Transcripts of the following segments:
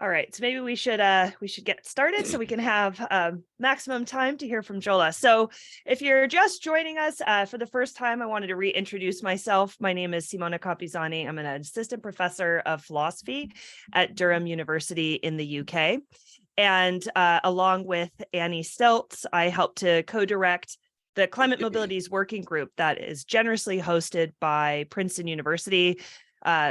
All right, so maybe we should get started so we can have maximum time to hear from Jola. So if you're just joining us for the first time, I wanted to reintroduce myself. My name is Simona Capizani. I'm an assistant professor of philosophy at Durham University in the UK. And along with Annie Steltz, I help to co-direct the Climate Mobilities Working Group that is generously hosted by Princeton University,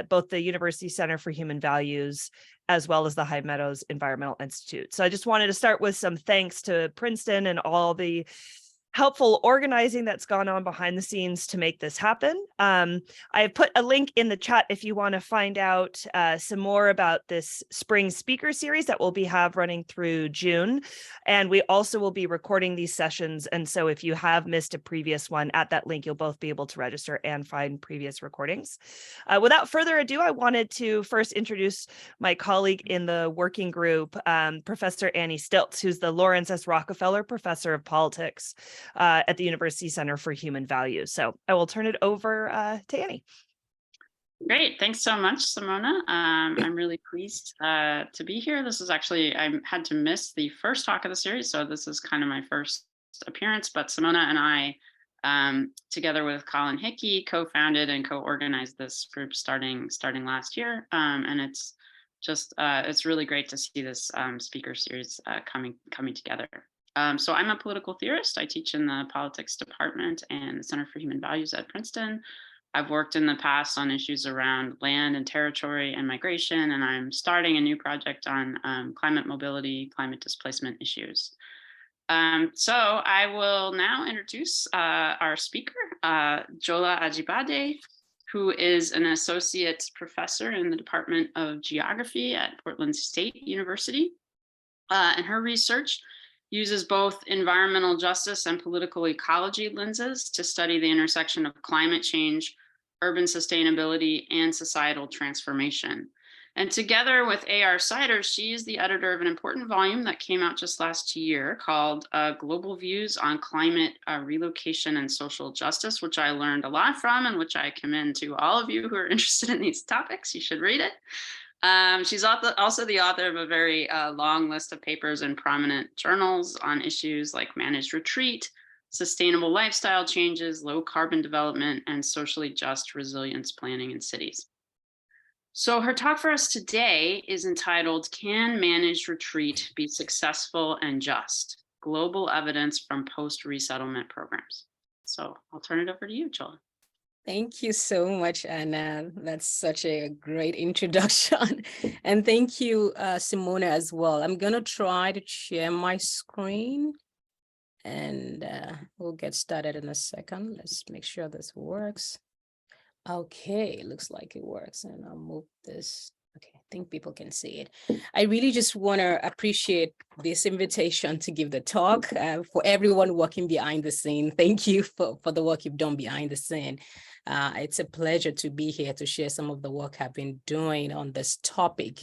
both the University Center for Human Values, as well as the High Meadows Environmental Institute. So I just wanted to start with some thanks to Princeton and all the helpful organizing that's gone on behind the scenes to make this happen. I have put a link in the chat if you want to find out some more about this spring speaker series that we'll have running through June. And we also will be recording these sessions. And so if you have missed a previous one, at that link, you'll both be able to register and find previous recordings. Without further ado, I wanted to first introduce my colleague in the working group, Professor Annie Steltz, who's the Lawrence S. Rockefeller Professor of Politics at the University Center for Human Values. So I will turn it over to Annie. Great. Thanks so much, Simona. I'm really pleased to be here. This is actually, I had to miss the first talk of the series, so this is kind of my first appearance, but Simona and I, together with Colin Hickey, co-founded and co-organized this group starting last year. And it's just, it's really great to see this speaker series coming together. So I'm a political theorist. I teach in the politics department and the Center for Human Values at Princeton. I've worked in the past on issues around land and territory and migration, and I'm starting a new project on climate mobility, climate displacement issues. So I will now introduce our speaker, Jola Ajibade, who is an associate professor in the Department of Geography at Portland State University. And her research uses both environmental justice and political ecology lenses to study the intersection of climate change, urban sustainability, and societal transformation. And together with A.R. Siders, she is the editor of an important volume that came out just last year called Global Views on Climate Relocation and Social Justice, which I learned a lot from and which I commend to all of you who are interested in these topics. You should read it. She's also the author of a very long list of papers in prominent journals on issues like managed retreat, sustainable lifestyle changes, low carbon development, and socially just resilience planning in cities. So her talk for us today is entitled, Can Managed Retreat Be Successful and Just? Global Evidence from Post-Resettlement Programs. So I'll turn it over to you, Jola. Thank you so much, Anna. That's such a great introduction. And thank you, Simona, as well. I'm going to try to share my screen and we'll get started in a second. Let's make sure this works. Okay, looks like it works. And I'll move this. Okay, I think people can see it. I really just want to appreciate this invitation to give the talk for everyone working behind the scene. Thank you for the work you've done behind the scene. It's a pleasure to be here to share some of the work I've been doing on this topic.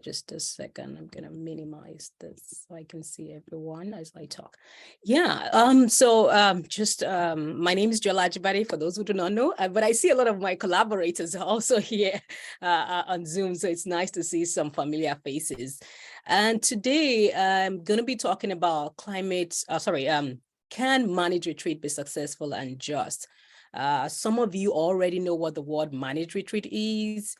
Just a second, I'm going to minimize this so I can see everyone as I talk. Yeah, my name is Jola Ajibade, for those who do not know, but I see a lot of my collaborators are also here on Zoom, so it's nice to see some familiar faces. And today I'm going to be talking about can managed retreat be successful and just? Some of you already know what the word managed retreat is.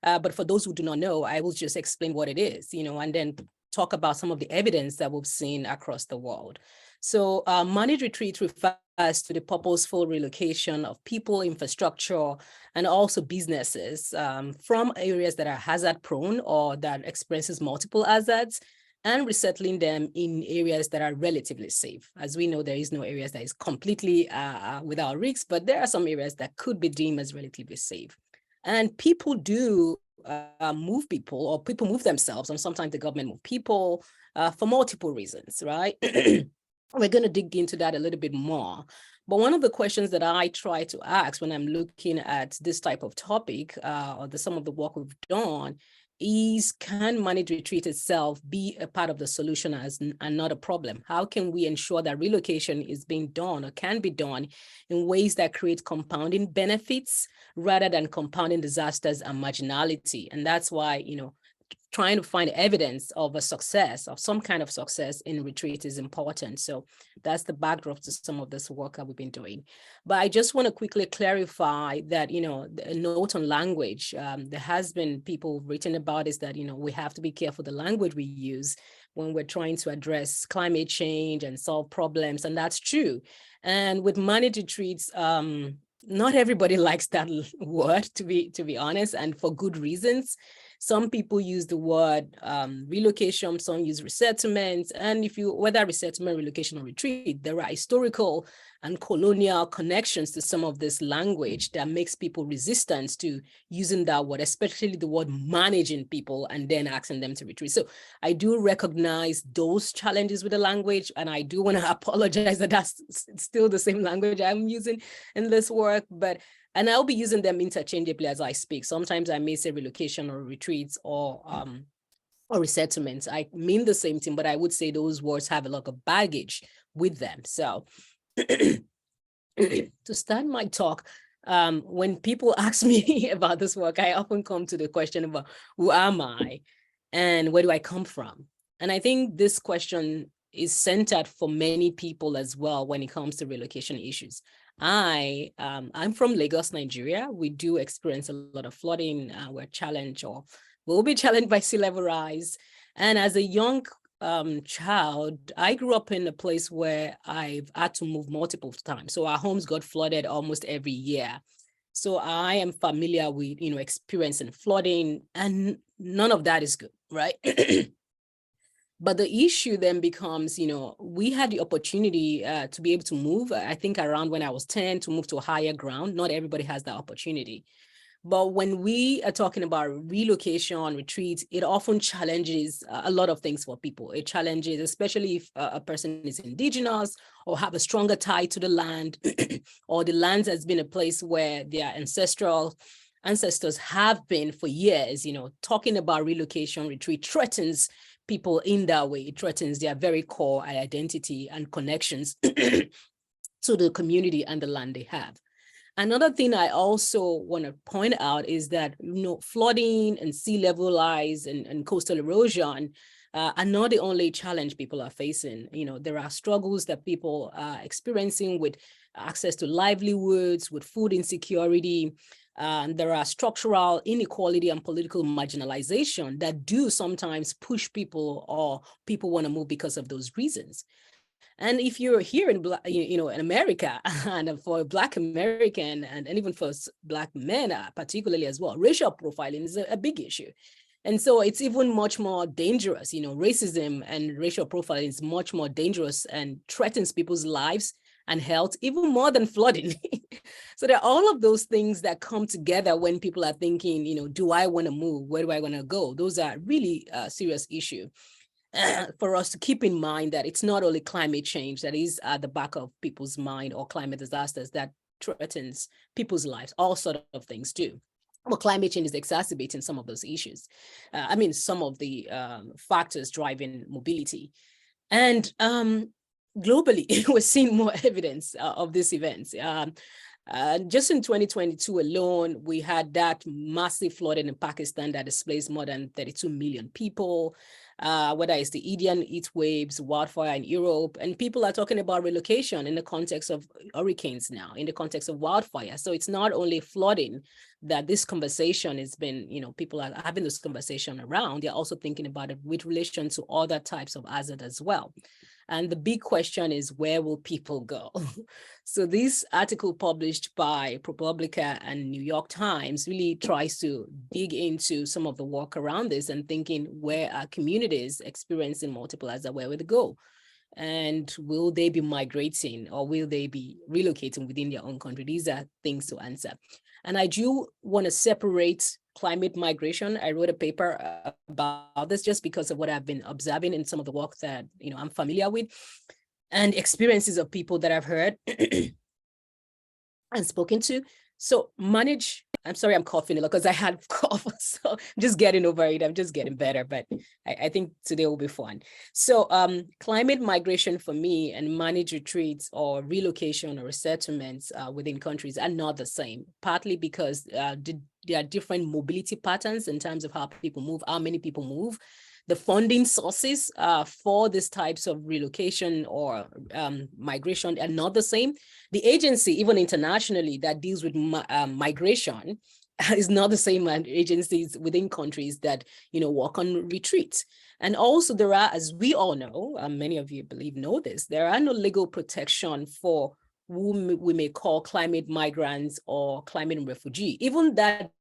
But for those who do not know, I will just explain what it is, and then talk about some of the evidence that we've seen across the world. So managed retreat refers to the purposeful relocation of people, infrastructure, and also businesses from areas that are hazard prone or that experiences multiple hazards, and resettling them in areas that are relatively safe. As we know, there is no areas that is completely without risks, but there are some areas that could be deemed as relatively safe. And people do move people, or people move themselves, and sometimes the government move people for multiple reasons, right? We're going to dig into that a little bit more. But one of the questions that I try to ask when I'm looking at this type of topic, or some of the work we've done, is can managed retreat itself be a part of the solution and not a problem? How can we ensure that relocation is being done or can be done in ways that create compounding benefits rather than compounding disasters and marginality? And that's why, trying to find evidence of a success, of some kind of success in retreat is important. So that's the backdrop to some of this work that we've been doing. But I just want to quickly clarify that, a note on language. There has been people written about this, that, we have to be careful the language we use when we're trying to address climate change and solve problems. And that's true. And with managed retreats, not everybody likes that word, to be honest, and for good reasons. Some people use the word relocation, some use resettlement. And whether resettlement, relocation, or retreat, there are historical and colonial connections to some of this language that makes people resistant to using that word, especially the word managing people and then asking them to retreat. So I do recognize those challenges with the language, and I do want to apologize that that's still the same language I'm using in this work, and I'll be using them interchangeably as I speak. Sometimes I may say relocation or retreats or resettlements. I mean the same thing, but I would say those words have a lot of baggage with them. So to start my talk, when people ask me about this work, I often come to the question about who am I and where do I come from? And I think this question is centered for many people as well when it comes to relocation issues. I'm from Lagos, Nigeria. We do experience a lot of flooding. We're challenged, or will be challenged, by sea level rise. And as a young child, I grew up in a place where I've had to move multiple times. So our homes got flooded almost every year. So I am familiar with, experiencing flooding, and none of that is good, right? But the issue then becomes, we had the opportunity to be able to move, I think around when I was 10, to move to a higher ground. Not everybody has that opportunity. But when we are talking about relocation, retreats, it often challenges a lot of things for people. It challenges, especially if a person is indigenous or have a stronger tie to the land, or the land has been a place where their ancestors have been for years. Talking about relocation, retreat threatens people in that way. It threatens their very core identity and connections to the community and the land they have. Another thing I also want to point out is that, flooding and sea level rise and coastal erosion are not the only challenge people are facing. There are struggles that people are experiencing with access to livelihoods, with food insecurity. There are structural inequality and political marginalization that do sometimes push people, or people want to move because of those reasons. And if you're here in America, and for Black American, and even for Black men particularly as well, racial profiling is a big issue. And so it's even much more dangerous. Racism and racial profiling is much more dangerous and threatens people's lives and health even more than flooding. So there are all of those things that come together when people are thinking, do I want to move? Where do I want to go? Those are really a serious issue. For us to keep in mind that it's not only climate change that is at the back of people's mind, or climate disasters that threatens people's lives. All sort of things do. Well, climate change is exacerbating some of those issues. Some of the factors driving mobility. And globally, we're seeing more evidence of these events. Just in 2022 alone, we had that massive flooding in Pakistan that displaced more than 32 million people. Whether it's the Indian heat waves, wildfire in Europe, and people are talking about relocation in the context of hurricanes now, in the context of wildfire. So it's not only flooding that this conversation has been, people are having this conversation around. They're also thinking about it with relation to other types of hazard as well. And the big question is, where will people go? So this article published by ProPublica and New York Times really tries to dig into some of the work around this and thinking, where are communities experiencing multiple hazard, where will they go? And will they be migrating, or will they be relocating within their own country? These are things to answer. And I do want to separate climate migration. I wrote a paper about this just because of what I've been observing in some of the work that I'm familiar with, and experiences of people that I've heard and spoken to. So I'm sorry, I'm coughing a lot because I had cough, so I'm just getting over it. I'm just getting better, but I think today will be fun. So climate migration for me and managed retreats or relocation or resettlements within countries are not the same, partly because the there are different mobility patterns in terms of how people move, how many people move. The funding sources for these types of relocation or migration are not the same. The agency, even internationally, that deals with migration is not the same as agencies within countries that, work on retreat. And also there are, as we all know, many of you believe know this, there are no legal protection for whom we may call climate migrants or climate refugee. Even that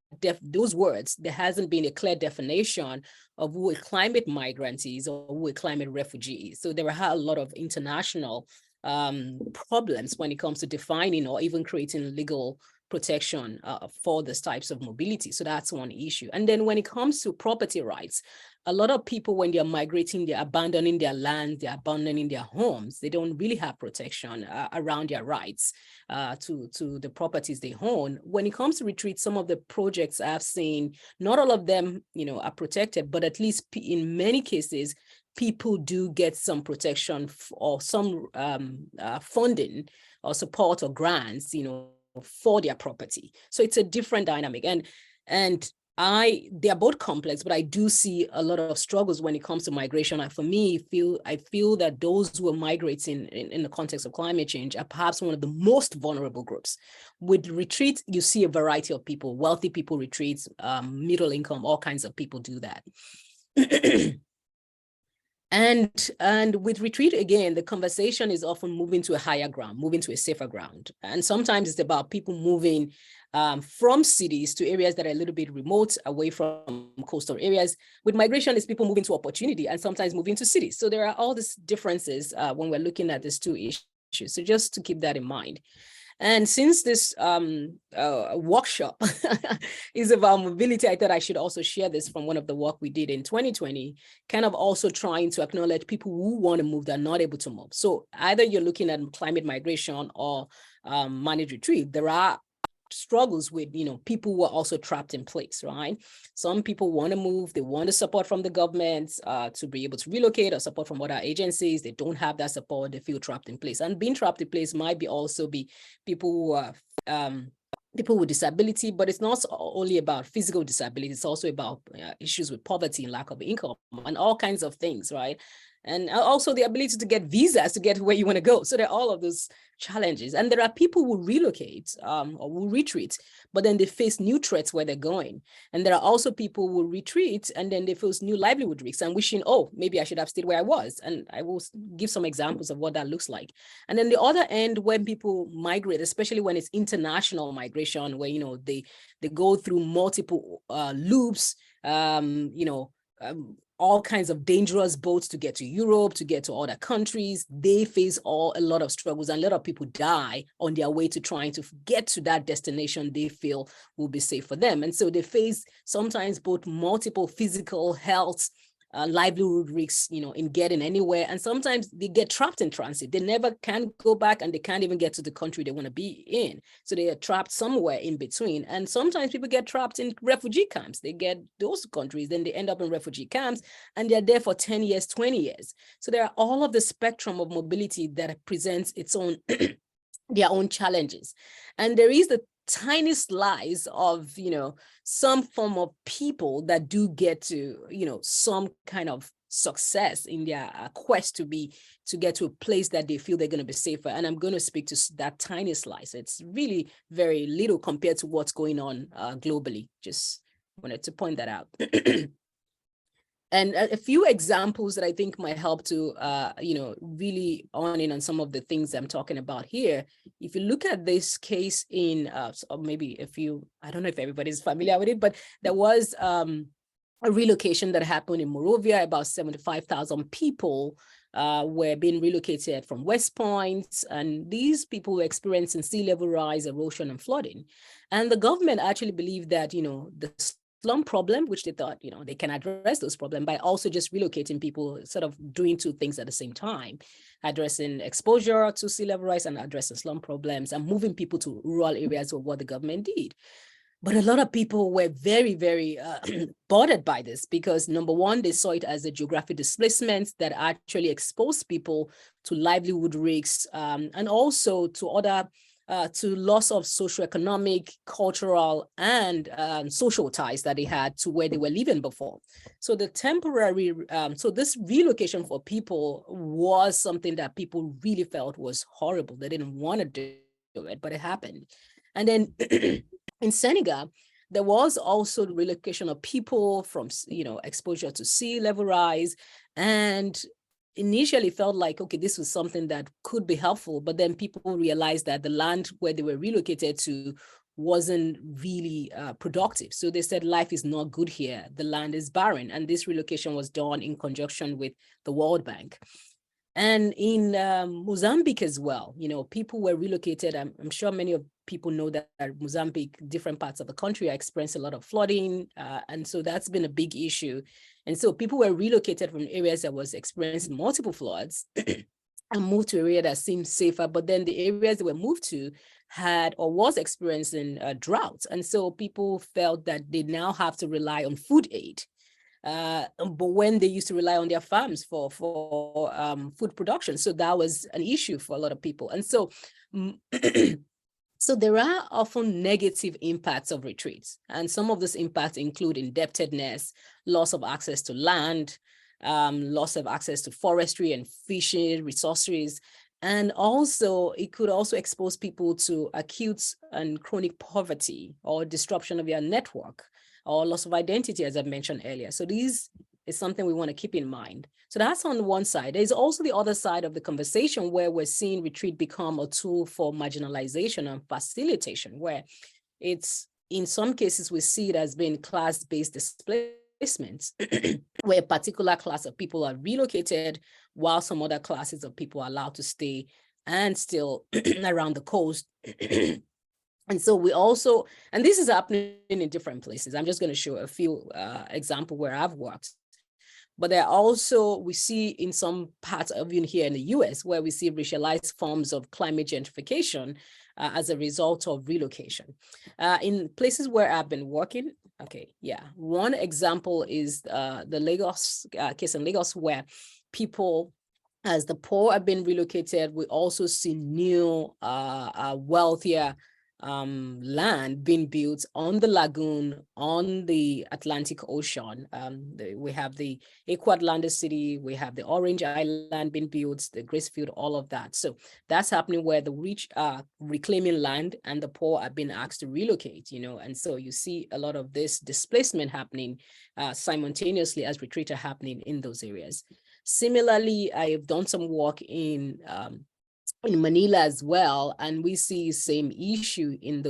those words, there hasn't been a clear definition of who a climate migrant is or who a climate refugee is. So there are a lot of international problems when it comes to defining or even creating legal protection for these types of mobility. So that's one issue. And then when it comes to property rights, a lot of people, when they're migrating, they're abandoning their land, they're abandoning their homes. They don't really have protection around their rights to the properties they own. When it comes to retreat, some of the projects I've seen, not all of them, are protected, but at least in many cases, people do get some protection or some funding or support or grants, for their property. So it's a different dynamic. And they are both complex, but I do see a lot of struggles when it comes to migration. And for me, I feel that those who are migrating in the context of climate change are perhaps one of the most vulnerable groups. With retreat, you see a variety of people, wealthy people retreats, middle income, all kinds of people do that. And with retreat, again, the conversation is often moving to a higher ground, moving to a safer ground. And sometimes it's about people moving from cities to areas that are a little bit remote, away from coastal areas. With migration, it's people moving to opportunity and sometimes moving to cities. So there are all these differences when we're looking at these two issues. So just to keep that in mind. And since this workshop is about mobility, I thought I should also share this from one of the work we did in 2020, kind of also trying to acknowledge people who want to move that are not able to move. So either you're looking at climate migration or managed retreat, there are struggles with, people who are also trapped in place, right? Some people want to move, they want the support from the government to be able to relocate or support from other agencies. They don't have that support, they feel trapped in place. And being trapped in place might also be people who are people with disability, but it's not only about physical disability, it's also about issues with poverty and lack of income and all kinds of things, right? And also the ability to get visas to get where you want to go. So there are all of those challenges. And there are people who relocate or who retreat, but then they face new threats where they're going. And there are also people who retreat and then they face new livelihood risks and wishing, oh, maybe I should have stayed where I was. And I will give some examples of what that looks like. And then the other end, when people migrate, especially when it's international migration, where, they go through multiple loops, all kinds of dangerous boats to get to Europe, to get to other countries. They face a lot of struggles, and a lot of people die on their way to trying to get to that destination they feel will be safe for them. And so they face sometimes both multiple physical health, livelihood risks, in getting anywhere. And sometimes they get trapped in transit. They never can go back and they can't even get to the country they want to be in. So they are trapped somewhere in between. And sometimes people get trapped in refugee camps. They get those countries, then they end up in refugee camps and they're there for 10 years, 20 years. So there are all of the spectrum of mobility that presents its own, their own challenges. And there is the tiny slice of, some form of people that do get to, some kind of success in their quest to get to a place that they feel they're going to be safer. And I'm going to speak to that tiny slice. It's really very little compared to what's going on globally. Just wanted to point that out. And a few examples that I think might help to, really hone in on some of the things I'm talking about here. If you look at this case in, or maybe I don't know if everybody's familiar with it, but there was a relocation that happened in Morovia. About 75,000 people were being relocated from West Point, and these people were experiencing sea level rise, erosion, and flooding. And the government actually believed that, the slum problem, which they thought, they can address those problems by also just relocating people, sort of doing two things at the same time, addressing exposure to sea level rise and addressing slum problems and moving people to rural areas of what the government did. But a lot of people were very, very bothered by this because, number one, they saw it as a geographic displacement that actually exposed people to livelihood risks and also to other to loss of socioeconomic, cultural, and social ties that they had to where they were living before. So the temporary, so this relocation for people was something that people really felt was horrible. They didn't want to do it, but it happened. And then in Senegal, there was also the relocation of people from, exposure to sea level rise, and initially felt like, okay, this was something that could be helpful, but then people realized that the land where they were relocated to wasn't really productive. So they said, life is not good here. The land is barren. And this relocation was done in conjunction with the World Bank. And in Mozambique as well, people were relocated. I'm sure many of people know that Mozambique, different parts of the country, are experiencing a lot of flooding. And so that's been a big issue. And so people were relocated from areas that was experiencing multiple floods and moved to an area that seemed safer. But then the areas they were moved to had or was experiencing droughts. And so people felt that they now have to rely on food aid. But when they used to rely on their farms for food production. So that was an issue for a lot of people. And so, so there are often negative impacts of retreats. And some of those impacts include indebtedness, loss of access to land, loss of access to forestry and fishing resources. And also, it could also expose people to acute and chronic poverty or disruption of their network, or loss of identity, as I mentioned earlier. So this is something we want to keep in mind. So that's on one side. There's also the other side of the conversation where we're seeing retreat become a tool for marginalization and facilitation, where it's, in some cases, we see it as being class-based displacements, where a particular class of people are relocated while some other classes of people are allowed to stay and still around the coast. And so we also, and this is happening in different places. I'm just going to show a few examples where I've worked. But there are also, we see in some parts of even here in the US, where we see racialized forms of climate gentrification as a result of relocation. In places where I've been working, one example is the Lagos case in Lagos, where people, as the poor have been relocated, we also see new, wealthier land being built on the lagoon, on the Atlantic Ocean. We have the Eco Atlantic City, we have the Orange Island being built, the Gracefield, all of that. So that's happening where the rich are reclaiming land and the poor are being asked to relocate, and so you see a lot of this displacement happening simultaneously as retreat are happening in those areas. Similarly, I have done some work in Manila as well, and we see same issue in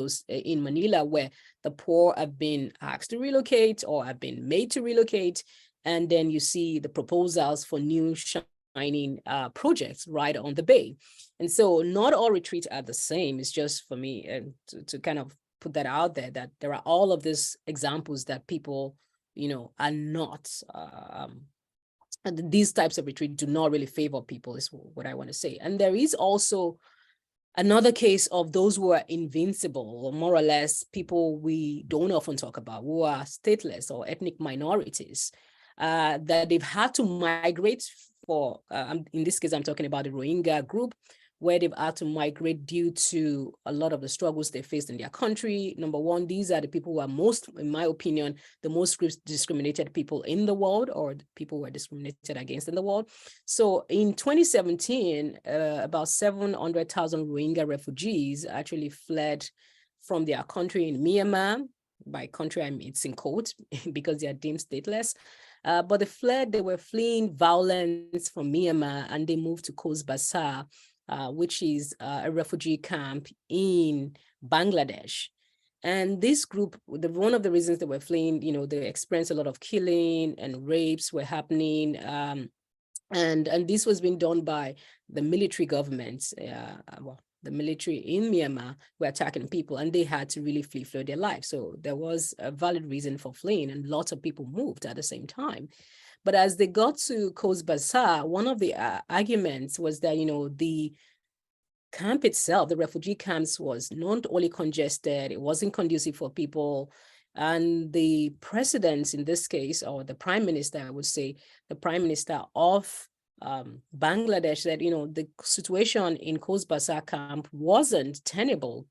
Manila, where the poor have been asked to relocate or have been made to relocate, and then you see the proposals for new shining projects right on the bay. And so not all retreats are the same. It's just for me to kind of put that out there, that there are all of these examples that people are not these types of retreat do not really favor people, is what I want to say. And there is also another case of those who are invincible, or more or less people we don't often talk about, who are stateless or ethnic minorities, that they've had to migrate for, in this case, I'm talking about the Rohingya group, where they've had to migrate due to a lot of the struggles they faced in their country. Number one, these are the people who are most, in my opinion, the most discriminated people in the world, or the people who are discriminated against in the world. So in 2017, about 700,000 Rohingya refugees actually fled from their country in Myanmar. By country, I mean it's in quotes because they are deemed stateless. But they were fleeing violence from Myanmar, and they moved to Cox's Bazar, which is a refugee camp in Bangladesh. And this group, one of the reasons they were fleeing, they experienced a lot of killing and rapes were happening. And this was being done by the military governments, the military in Myanmar were attacking people, and they had to really flee for their lives. So there was a valid reason for fleeing, and lots of people moved at the same time. But as they got to Cox's Bazar, one of the arguments was that, the camp itself, the refugee camps, was not only congested, it wasn't conducive for people. And the president in this case, or the prime minister, I would say, the prime minister of Bangladesh that, the situation in Coast Bazar camp wasn't tenable,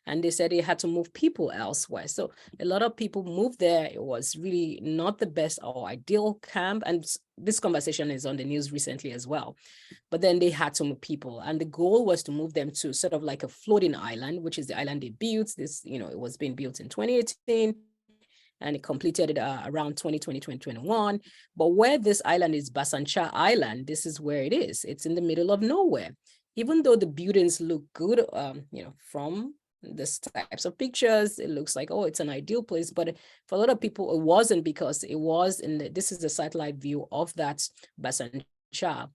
and they said they had to move people elsewhere. So a lot of people moved there. It was really not the best or ideal camp. And this conversation is on the news recently as well. But then they had to move people. And the goal was to move them to sort of like a floating island, which is the island they built. This, it was being built in 2018. And it completed around 2020, 2021. But where this island is, Basancha Island, this is where it is. It's in the middle of nowhere. Even though the buildings look good, from the types of pictures, it looks like, oh, it's an ideal place. But for a lot of people, it wasn't, because it was this is the satellite view of that Basancha.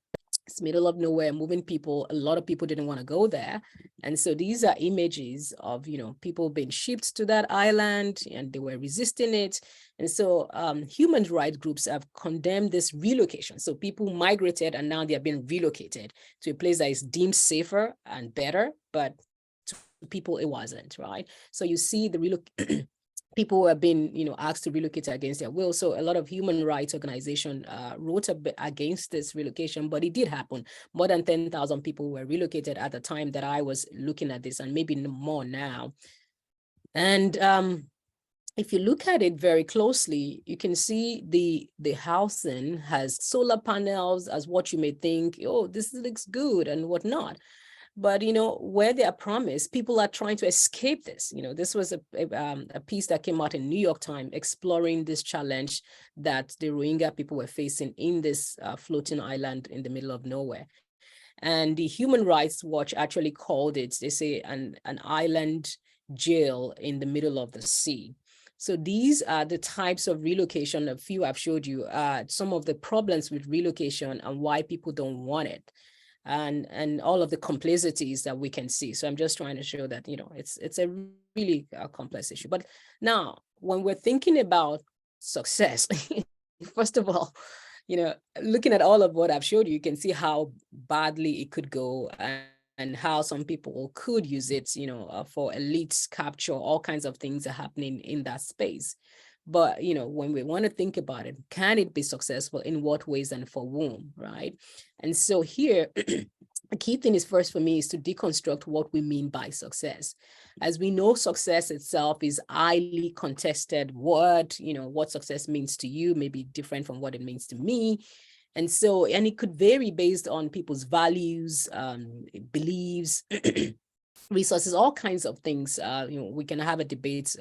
It's middle of nowhere, moving people. A lot of people didn't want to go there. And so these are images of, people being shipped to that island, and they were resisting it. And so human rights groups have condemned this relocation. So people migrated, and now they are being relocated to a place that is deemed safer and better, but to people, it wasn't, right? So you see the people have been, asked to relocate against their will. So a lot of human rights organizations wrote a bit against this relocation, but it did happen. More than 10,000 people were relocated at the time that I was looking at this, and maybe more now. And if you look at it very closely, you can see the housing has solar panels as what you may think, oh, this looks good and whatnot. But, where they are promised, people are trying to escape this. This was a piece that came out in New York Times exploring this challenge that the Rohingya people were facing in this floating island in the middle of nowhere. And the Human Rights Watch actually called it, they say, an island jail in the middle of the sea. So these are the types of relocation. A few I've showed you, some of the problems with relocation and why people don't want it. And all of the complexities that we can see. So I'm just trying to show that, it's a really complex issue. But now, when we're thinking about success, first of all, looking at all of what I've showed you, you can see how badly it could go, and how some people could use it, for elites capture. All kinds of things are happening in that space. But, when we want to think about it, can it be successful? In what ways and for whom, right? And so here, the key thing is, first for me, is to deconstruct what we mean by success. As we know, success itself is highly contested word. What success means to you may be different from what it means to me. And so, and it could vary based on people's values, beliefs, resources, all kinds of things. We can have a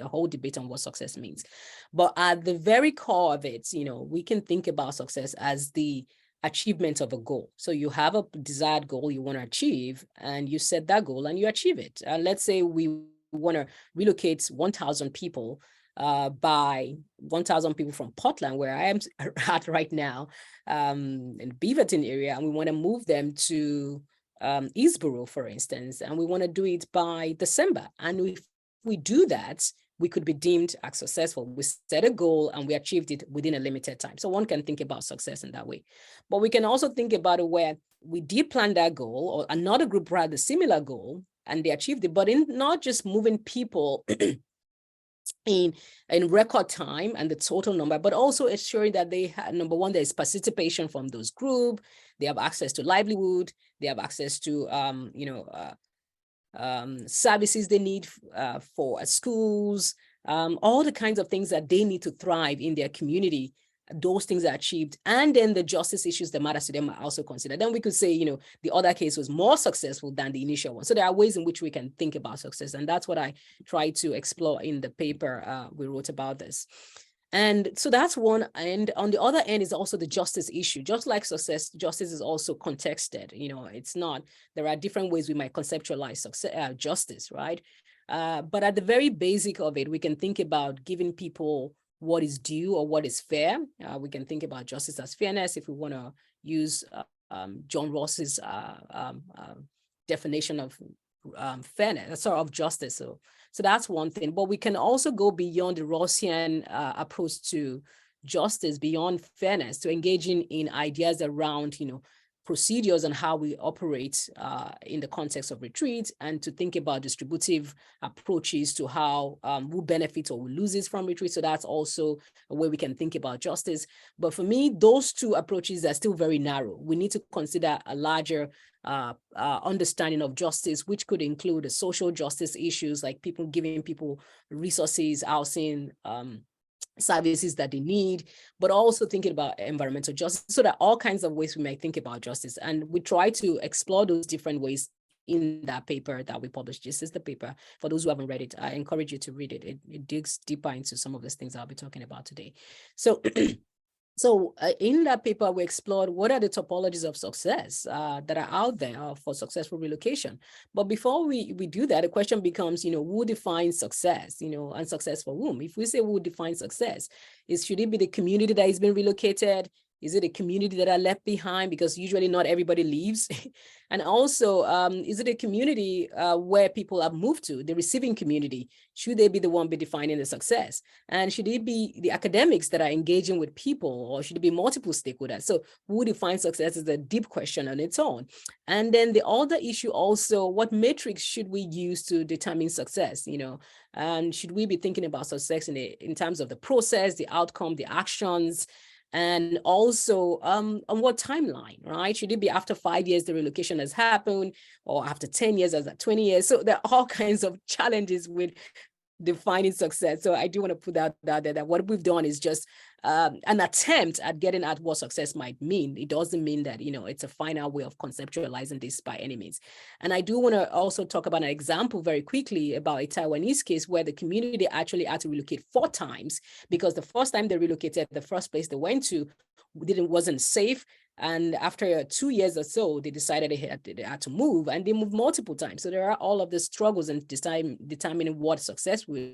whole debate on what success means. But at the very core of it, we can think about success as the achievement of a goal. So you have a desired goal you want to achieve, and you set that goal and you achieve it. And let's say we want to relocate 1,000 people, by 1,000 people from Portland, where I am at right now, in the Beaverton area, and we want to move them to Eastboro, for instance, and we want to do it by December. And if we do that, we could be deemed as successful. We set a goal and we achieved it within a limited time. So one can think about success in that way. But we can also think about it where we did plan that goal, or another group had a similar goal and they achieved it, but in not just moving people in record time and the total number, but also ensuring that they have, number one, there's participation from those groups, they have access to livelihood, they have access to services they need for schools, all the kinds of things that they need to thrive in their community. Those things are achieved, and then the justice issues that matter to them are also considered. Then we could say, the other case was more successful than the initial one. So there are ways in which we can think about success, and that's what I try to explore in the paper we wrote about this. And so that's one. And on the other end is also the justice issue. Just like success, justice is also contexted. It's not, there are different ways we might conceptualize success, justice, right? But at the very basic of it, we can think about giving people what is due or what is fair. We can think about justice as fairness if we want to use John Ross's definition of fairness, of justice. So that's one thing. But we can also go beyond the Rossian approach to justice, beyond fairness, to engaging in ideas around, procedures on how we operate in the context of retreat, and to think about distributive approaches to how who benefits or who loses from retreat. So that's also a way we can think about justice. But for me, those two approaches are still very narrow. We need to consider a larger understanding of justice, which could include the social justice issues, like people giving people resources, housing, services that they need, but also thinking about environmental justice. So there are all kinds of ways we might think about justice. And we try to explore those different ways in that paper that we published. This is the paper. For those who haven't read it, I encourage you to read it. It digs deeper into some of the things I'll be talking about today. So in that paper, we explored what are the topologies of success that are out there for successful relocation. But before we do that, the question becomes, who defines success, and success for whom? If we say who defines success, should it be the community that is being relocated? Is it a community that are left behind? Because usually not everybody leaves. And also, is it a community where people have moved to, the receiving community? Should they be the one be defining the success? And should it be the academics that are engaging with people, or should it be multiple stakeholders? So who defines success is a deep question on its own. And then the other issue also, what metrics should we use to determine success? And should we be thinking about success in terms of the process, the outcome, the actions? And also on what timeline, right? Should it be after 5 years the relocation has happened, or after 10 years, as at 20 years? So there are all kinds of challenges with defining success. So I do want to put that out there, that what we've done is just an attempt at getting at what success might mean. It doesn't mean that, it's a final way of conceptualizing this by any means. And I do want to also talk about an example very quickly about a Taiwanese case where the community actually had to relocate 4 times, because the first time they relocated, the first place they went to wasn't safe. And after 2 years or so, they decided they had to move, and they moved multiple times. So there are all of the struggles in determining what success will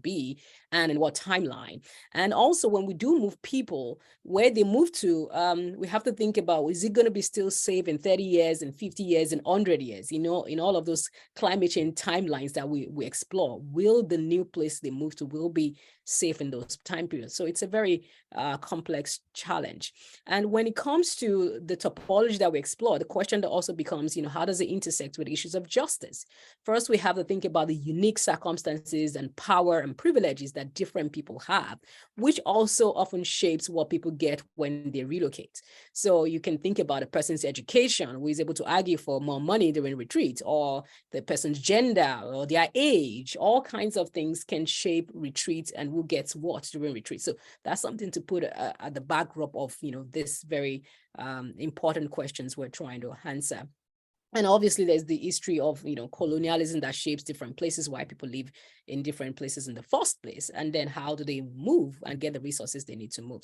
be and in what timeline. And also, when we do move people, where they move to, we have to think about, is it going to be still safe in 30 years, in 50 years, in 100 years? In all of those climate change timelines that we explore, will the new place they move to will be safe in those time periods? So it's a very complex challenge. And when it comes to the topology that we explore, the question that also becomes, how does it intersect with issues of justice? First, we have to think about the unique circumstances and power and privileges that different people have, which also often shapes what people get when they relocate. So you can think about a person's education, who is able to argue for more money during retreat, or the person's gender or their age. All kinds of things can shape retreat and who gets what during retreat. So that's something to put at the backdrop of, this very important questions we're trying to answer. And obviously, there's the history of, colonialism that shapes different places, why people live in different places in the first place, and then how do they move and get the resources they need to move.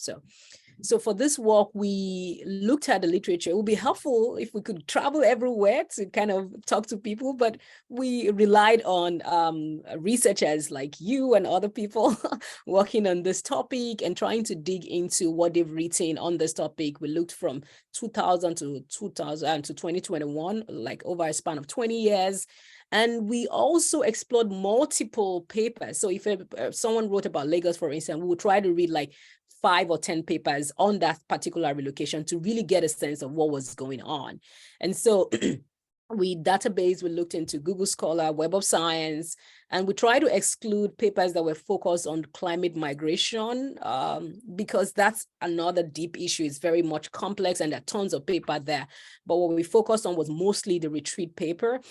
So for this work, we looked at the literature. It would be helpful if we could travel everywhere to kind of talk to people, but we relied on researchers like you and other people working on this topic and trying to dig into what they've written on this topic. We looked from 2000 to 2021, like over a span of 20 years. And we also explored multiple papers. So if someone wrote about Lagos, for instance, we would try to read like 5 or 10 papers on that particular relocation to really get a sense of what was going on. And so we looked into Google Scholar, Web of Science, and we try to exclude papers that were focused on climate migration, because that's another deep issue. It's very much complex and there are tons of paper there. But what we focused on was mostly the retreat paper,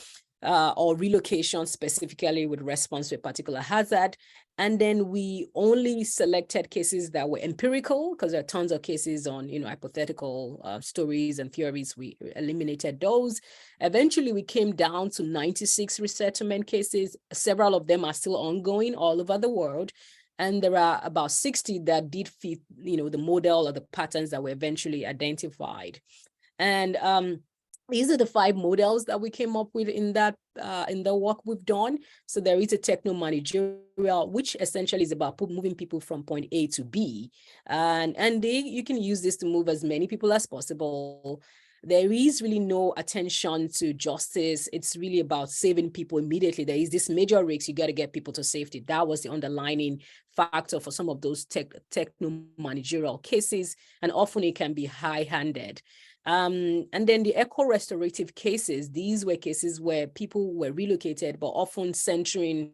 or relocation specifically with response to a particular hazard. And then we only selected cases that were empirical, because there are tons of cases on, hypothetical stories and theories. We eliminated those. Eventually, we came down to 96 resettlement cases. Several of them are still ongoing all over the world. And there are about 60 that did fit, the model or the patterns that were eventually identified. And these are the 5 models that we came up with in the work we've done. So there is a techno-managerial, which essentially is about moving people from point A to B. And you can use this to move as many people as possible. There is really no attention to justice. It's really about saving people immediately. There is this major risk, you got to get people to safety. That was the underlining factor for some of those techno-managerial cases. And often it can be high-handed. And then the eco-restorative cases, these were cases where people were relocated, but often centering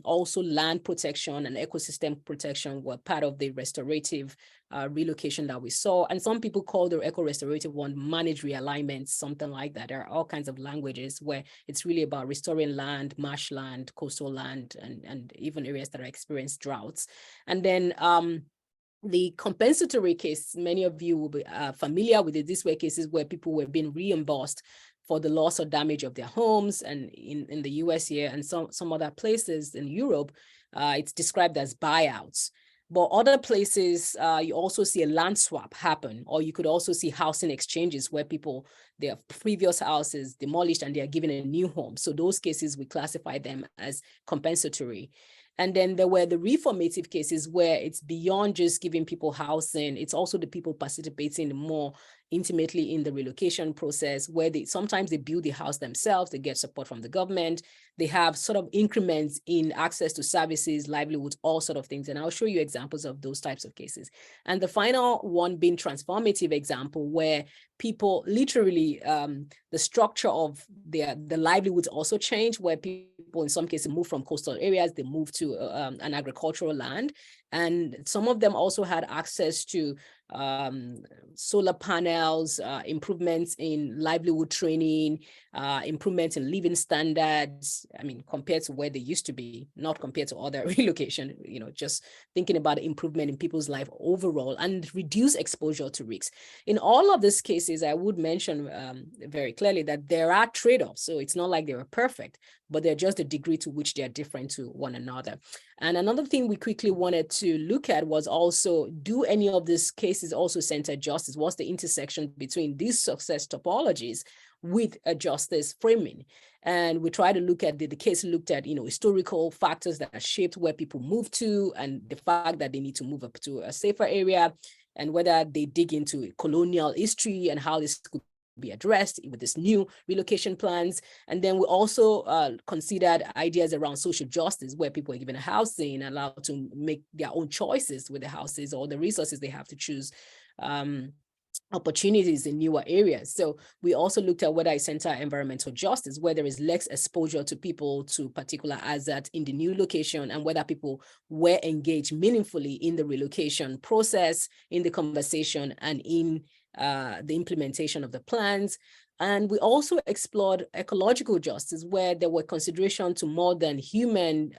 also land protection and ecosystem protection were part of the restorative relocation that we saw. And some people call the eco-restorative one managed realignment, something like that. There are all kinds of languages where it's really about restoring land, marshland, coastal land, and even areas that are experiencing droughts. And then the compensatory case, many of you will be familiar with it. These were cases where people were being reimbursed for the loss or damage of their homes. And in the US here and some other places in Europe, it's described as buyouts. But other places, you also see a land swap happen, or you could also see housing exchanges where people, their previous houses demolished and they are given a new home. So those cases, we classify them as compensatory. And then there were the reformative cases where it's beyond just giving people housing. It's also the people participating more intimately in the relocation process, where sometimes they build the house themselves, they get support from the government, they have sort of increments in access to services, livelihoods, all sort of things. And I'll show you examples of those types of cases. And the final one being transformative example, where people literally, the structure of the livelihoods also change, where people in some cases move from coastal areas, they move to an agricultural land. And some of them also had access to solar panels, improvements in livelihood training, improvements in living standards. I mean, compared to where they used to be, not compared to other relocation, just thinking about improvement in people's life overall and reduce exposure to risks. In all of these cases, I would mention very clearly that there are trade-offs. So it's not like they were perfect, but they're just the degree to which they're different to one another. And another thing we quickly wanted to look at was also, do any of these cases also center justice? What's the intersection between these success topologies with a justice framing? And we try to look at the case looked at, historical factors that shaped where people move to and the fact that they need to move up to a safer area, and whether they dig into colonial history and how this could be addressed with this new relocation plans. And then we also considered ideas around social justice, where people are given a housing, allowed to make their own choices with the houses or the resources they have to choose, opportunities in newer areas. So we also looked at whether it center environmental justice, where there is less exposure to people to particular hazards in the new location, and whether people were engaged meaningfully in the relocation process, in the conversation, and in the implementation of the plans. And we also explored ecological justice, where there were consideration to more than human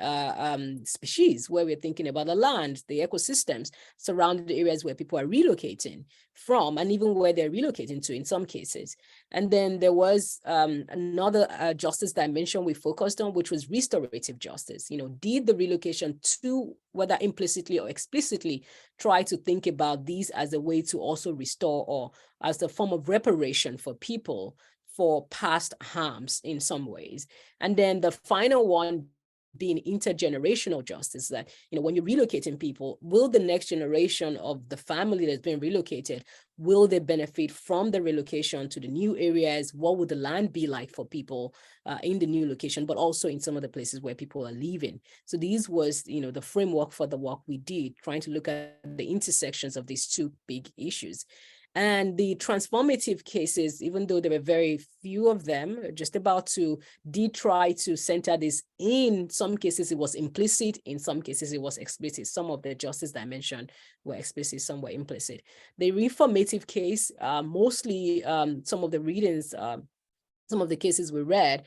species, where we're thinking about the land, the ecosystems surrounding the areas where people are relocating from, and even where they're relocating to in some cases. And then there was another justice dimension we focused on, which was restorative justice. Did the relocation, to whether implicitly or explicitly, try to think about these as a way to also restore, or as a form of reparation for people for past harms in some ways? And then the final one being intergenerational justice, that, when you're relocating people, will the next generation of the family that's been relocated, will they benefit from the relocation to the new areas? What would the land be like for people in the new location, but also in some of the places where people are leaving? So these was, the framework for the work we did, trying to look at the intersections of these two big issues. And the transformative cases, even though there were very few of them, just about to, did try to center this. In some cases, it was implicit. In some cases, it was explicit. Some of the justice dimension were explicit, some were implicit. The reformative case, mostly some of the readings, some of the cases we read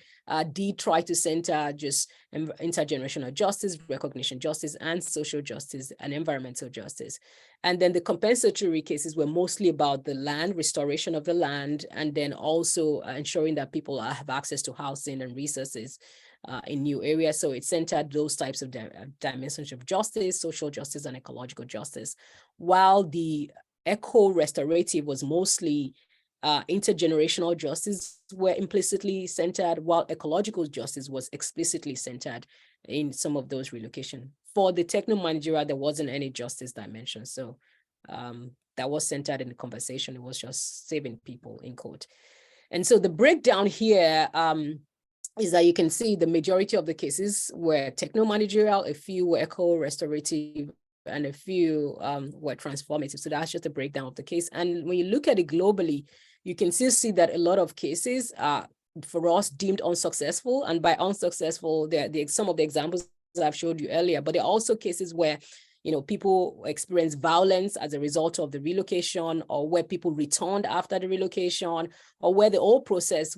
did try to center just intergenerational justice, recognition justice, and social justice, and environmental justice. And then the compensatory cases were mostly about the land, restoration of the land, and then also ensuring that people have access to housing and resources in new areas. So it centered those types of dimensions of justice, social justice, and ecological justice, while the eco-restorative was mostly intergenerational justice were implicitly centered, while ecological justice was explicitly centered in some of those relocation. For the techno-managerial, there wasn't any justice dimension. So that was centered in the conversation. It was just saving people, in quote. And so the breakdown here is that you can see the majority of the cases were techno-managerial, a few were eco-restorative, and a few were transformative. So that's just a breakdown of the case. And when you look at it globally, you can still see that a lot of cases are, for us, deemed unsuccessful. And by unsuccessful, some of the examples that I've showed you earlier, but there are also cases where people experience violence as a result of the relocation, or where people returned after the relocation, or where the whole process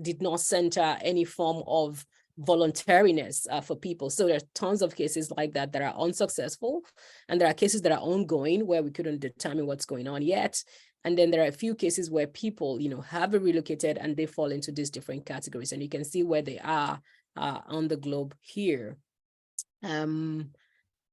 did not center any form of voluntariness for people. So there are tons of cases like that that are unsuccessful, and there are cases that are ongoing where we couldn't determine what's going on yet. And then there are a few cases where people, have relocated and they fall into these different categories, and you can see where they are on the globe here.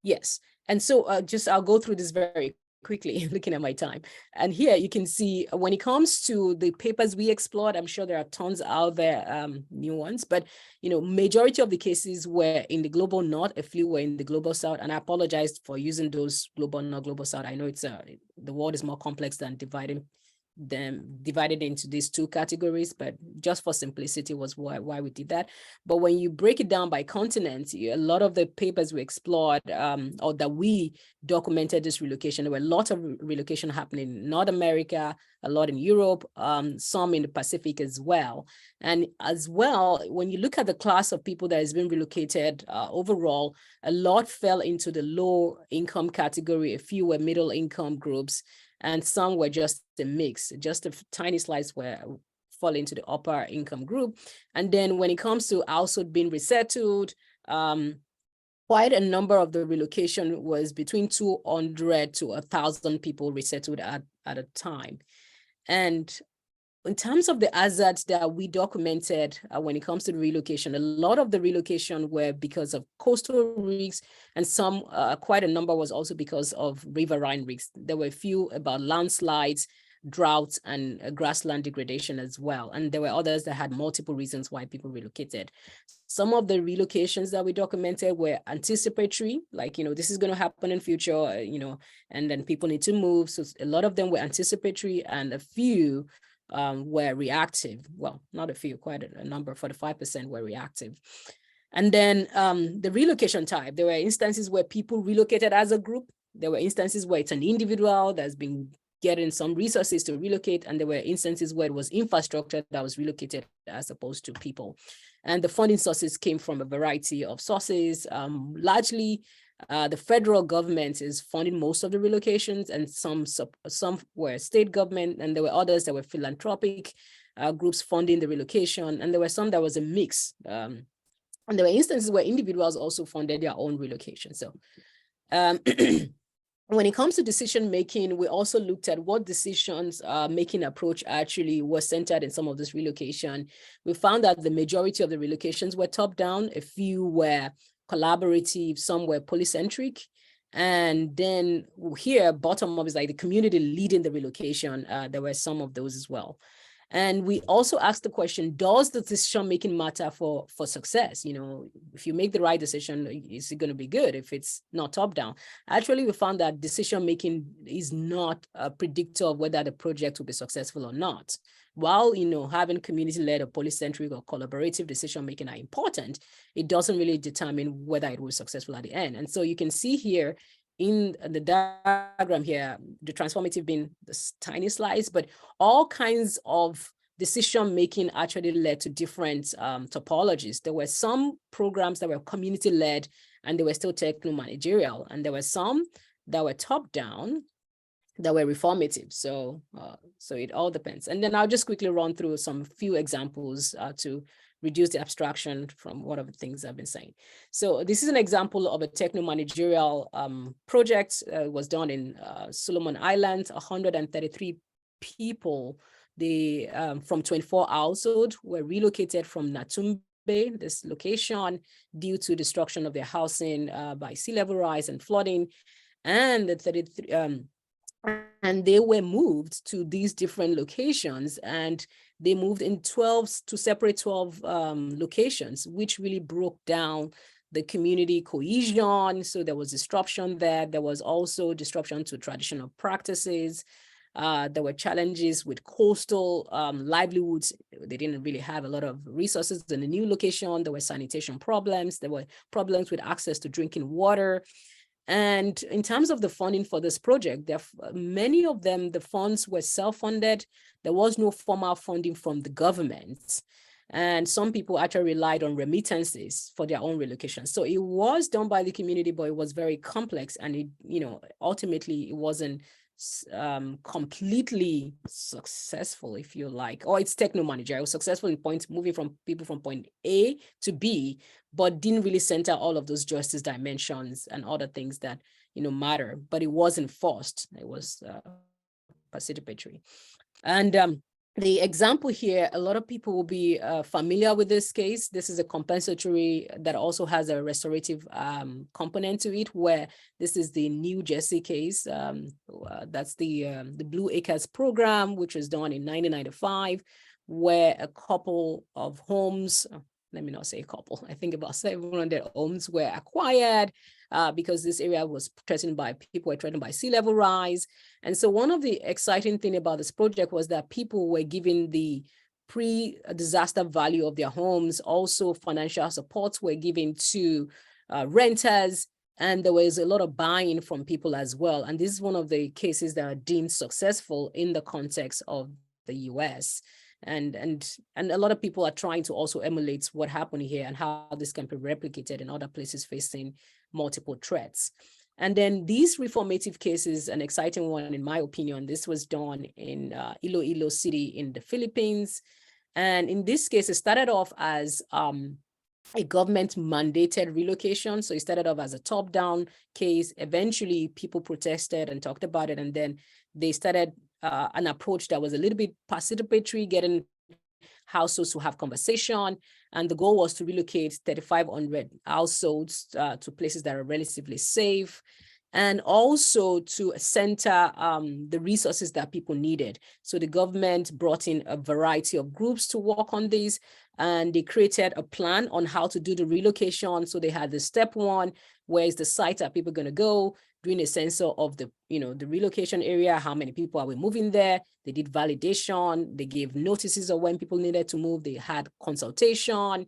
Yes, and so I'll go through this very quickly, looking at my time. And here you can see when it comes to the papers we explored, I'm sure there are tons out there, new ones, but majority of the cases were in the global north, a few were in the global south, and I apologize for using those global north, global south. I know the world is more complex than divided into these two categories, but just for simplicity was why we did that. But when you break it down by continent, a lot of the papers we explored or that we documented this relocation, there were a lot of relocation happening in North America, a lot in Europe, some in the Pacific as well. And as well, when you look at the class of people that has been relocated overall, a lot fell into the low income category, a few were middle income groups, and some were just a mix, just a tiny slice fall into the upper income group. And then when it comes to household being resettled, quite a number of the relocation was between 200 to 1,000 people resettled at a time. And in terms of the hazards that we documented when it comes to the relocation, a lot of the relocation were because of coastal risks, and some, quite a number was also because of riverine risks. There were a few about landslides, droughts, and grassland degradation as well. And there were others that had multiple reasons why people relocated. Some of the relocations that we documented were anticipatory, like, this is going to happen in future, and then people need to move. So a lot of them were anticipatory, and a few were reactive. Well, not a few, quite a number, 45% were reactive. And then the relocation type, there were instances where people relocated as a group. There were instances where it's an individual that's been getting some resources to relocate, and there were instances where it was infrastructure that was relocated as opposed to people. And the funding sources came from a variety of sources. Largely, the federal government is funding most of the relocations, and some were state government, and there were others that were philanthropic groups funding the relocation, and there were some that was a mix. And there were instances where individuals also funded their own relocation. So when it comes to decision making, we also looked at what decisions making approach actually was centered in some of this relocation. We found that the majority of the relocations were top down, a few were collaborative, some were polycentric. And then here, bottom up is like the community leading the relocation. There were some of those as well. And we also asked the question, does the decision making matter for success? If you make the right decision, is it going to be good if it's not top down? Actually, we found that decision making is not a predictor of whether the project will be successful or not. While having community-led or polycentric or collaborative decision making are important, it doesn't really determine whether it will be successful at the end. And so you can see here in the diagram here, the transformative being this tiny slice, but all kinds of decision-making actually led to different topologies. There were some programs that were community-led and they were still techno-managerial, and there were some that were top-down that were reformative. So it all depends. And then I'll just quickly run through some few examples to reduce the abstraction from what of the things I've been saying. So this is an example of a techno-managerial project. Was done in Solomon Islands. 133 people, they from 24 households were relocated from Natumbe, this location, due to destruction of their housing by sea level rise and flooding. And the 33 and they were moved to these different locations, and they moved in 12 locations, which really broke down the community cohesion. So there was disruption there. There was also disruption to traditional practices. There were challenges with coastal livelihoods. They didn't really have a lot of resources in the new location. There were sanitation problems. There were problems with access to drinking water. And in terms of the funding for this project, many of them, the funds were self-funded. There was no formal funding from the government. And some people actually relied on remittances for their own relocation. So it was done by the community, but it was very complex. And it, ultimately it wasn't completely successful, if you like, or it's techno-managerial. It was successful in moving from people from point A to B, but didn't really center all of those justice dimensions and other things that, matter, but it wasn't forced. It was participatory. And the example here, a lot of people will be familiar with this case. This is a compensatory that also has a restorative component to it, where this is the New Jersey case. That's the Blue Acres program, which was done in 1995, where a couple of homes, let me not say a couple, I think about 700 homes were acquired because this area was threatened by, people were threatened by sea level rise. And so one of the exciting thing about this project was that people were given the pre-disaster value of their homes. Also financial supports were given to renters, and there was a lot of buy-in from people as well. And this is one of the cases that are deemed successful in the context of the US. And a lot of people are trying to also emulate what happened here and how this can be replicated in other places facing multiple threats. And then these reformative cases, an exciting one, in my opinion, this was done in Iloilo City in the Philippines. And in this case, it started off as a government mandated relocation. So it started off as a top-down case. Eventually, people protested and talked about it. And then they started an approach that was a little bit participatory, getting households to have conversation. And the goal was to relocate 3,500 households to places that are relatively safe, and also to center the resources that people needed. So the government brought in a variety of groups to work on this, and they created a plan on how to do the relocation. So they had the step one, where is the site that people are going to go, doing a census of the, the relocation area, how many people are we moving there. They did validation, they gave notices of when people needed to move, they had consultation,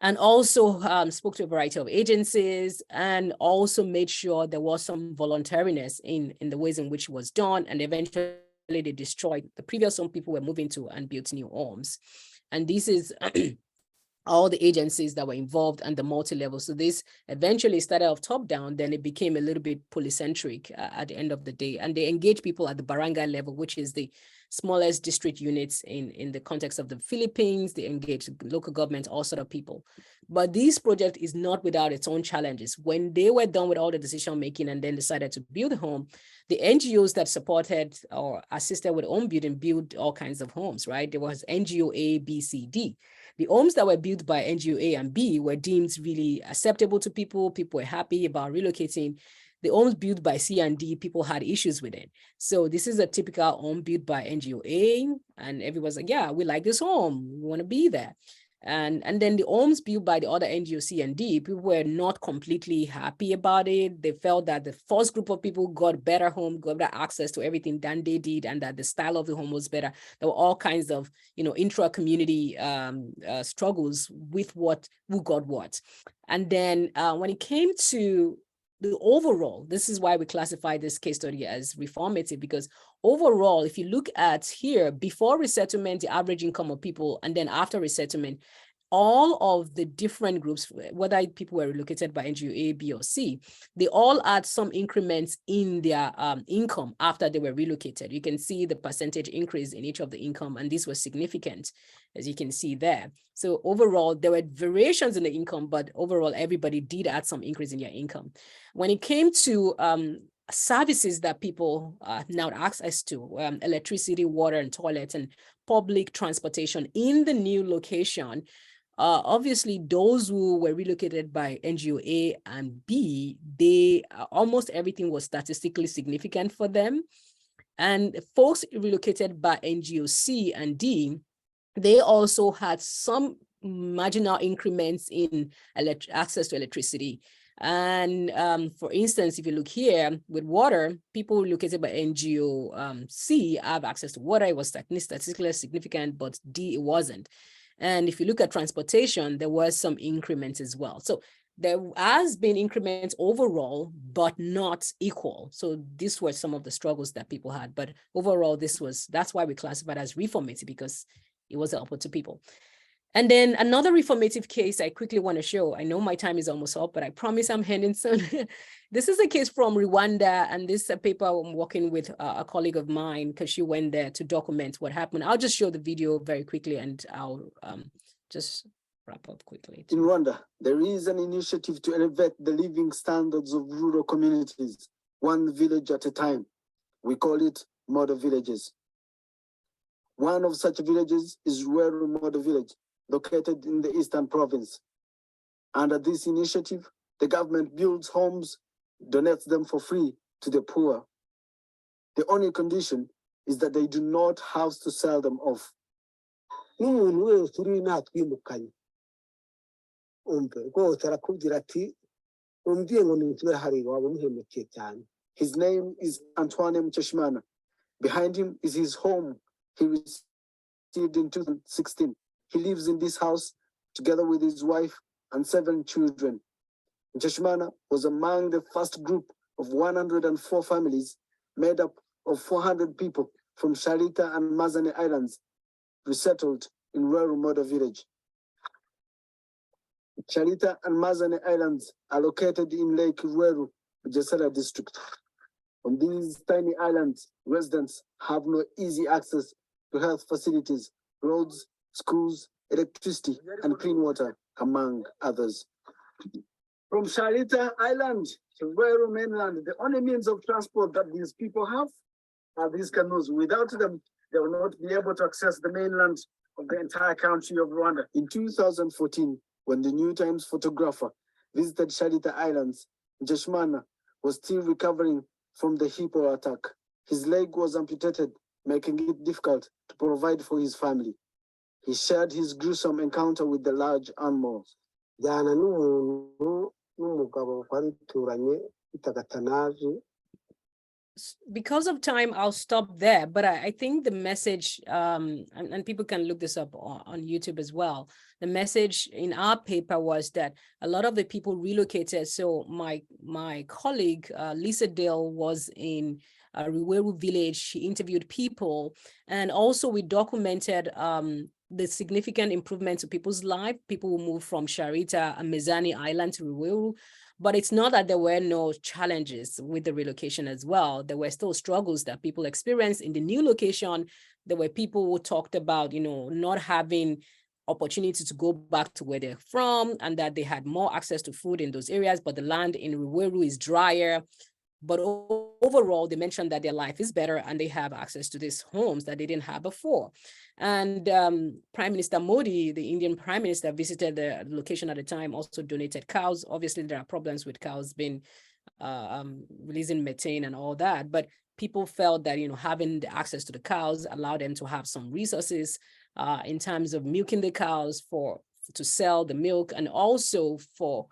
and also spoke to a variety of agencies, and also made sure there was some voluntariness in the ways in which it was done. And eventually they destroyed the previous home people were moving to and built new homes. And this is all the agencies that were involved and the multi-level. So this eventually started off top down, then it became a little bit polycentric at the end of the day. And they engage people at the barangay level, which is the smallest district units in the context of the Philippines. They engage local government, all sort of people. But this project is not without its own challenges. When they were done with all the decision making and then decided to build a home, the NGOs that supported or assisted with home building built all kinds of homes, right? There was NGO A, B, C, D. The homes that were built by NGO A and B were deemed really acceptable to people. People were happy about relocating. The homes built by C and D, people had issues with it. So this is a typical home built by NGO A, and everyone's like, yeah, we like this home, we want to be there. And then the homes built by the other NGO C and D, people were not completely happy about it. They felt that the first group of people got better home, got better access to everything than they did, and that the style of the home was better. There were all kinds of, intra-community struggles with who got what. And then when it came to the overall, this is why we classify this case study as reformative, because overall, if you look at here, before resettlement, the average income of people, and then after resettlement, all of the different groups, whether people were relocated by NGO A, B, or C, they all had some increments in their income after they were relocated. You can see the percentage increase in each of the income, and this was significant, as you can see there. So overall, there were variations in the income, but overall, everybody did add some increase in their income. When it came to services that people now have access to, electricity, water, and toilets, and public transportation in the new location, obviously, those who were relocated by NGO A and B, they almost everything was statistically significant for them. And folks relocated by NGO C and D, they also had some marginal increments in access to electricity. And for instance, if you look here with water, people located by NGO C have access to water. It was statistically significant, but D, it wasn't. And if you look at transportation, there was some increments as well. So there has been increments overall, but not equal. So these were some of the struggles that people had. But overall, that's why we classified as reformative, because it was helpful to people. And then another reformative case I quickly want to show. I know my time is almost up, but I promise I'm ending soon. This is a case from Rwanda, and this is a paper I'm working with a colleague of mine, because she went there to document what happened. I'll just show the video very quickly, and I'll just wrap up quickly. In Rwanda, there is an initiative to elevate the living standards of rural communities, one village at a time. We call it model villages. One of such villages is Ruweru Model Village, located in the Eastern Province. Under this initiative, the government builds homes, donates them for free to the poor. The only condition is that they do not have to sell them off. His name is Antoine Mcheshimana. Behind him is his home he received in 2016. He lives in this house together with his wife and 7 children. Mcheshimana was among the first group of 104 families made up of 400 people from Sharita and Mazane Islands, resettled in Ruweru Model Village. Sharita and Mazane Islands are located in Lake Ruweru, Jesera district. On these tiny islands, residents have no easy access to health facilities, roads, schools, electricity, and clean water, among others. From Sharita Island to Ruweru mainland, the only means of transport that these people have are these canoes. Without them, they will not be able to access the mainland of the entire country of Rwanda. In 2014, when the New Times photographer visited Sharita Islands, Mcheshimana was still recovering from the Hippo attack. His leg was amputated, making it difficult to provide for his family. He shared his gruesome encounter with the large animals. Because of time, I'll stop there. But I think the message, and people can look this up on YouTube as well. The message in our paper was that a lot of the people relocated. So my colleague, Lisa Dale, was in Ruweru village. She interviewed people, and also we documented the significant improvement to people's life. People who moved from Sharita and Mezani Island to Ruweru. But it's not that there were no challenges with the relocation as well. There were still struggles that people experienced in the new location. There were people who talked about, not having opportunity to go back to where they're from, and that they had more access to food in those areas, but the land in Ruweru is drier. But overall, they mentioned that their life is better and they have access to these homes that they didn't have before. And Prime Minister Modi, the Indian Prime Minister, visited the location at the time, also donated cows. Obviously, there are problems with cows being releasing methane and all that, but people felt that having the access to the cows allowed them to have some resources in terms of milking the cows to sell the milk, and also for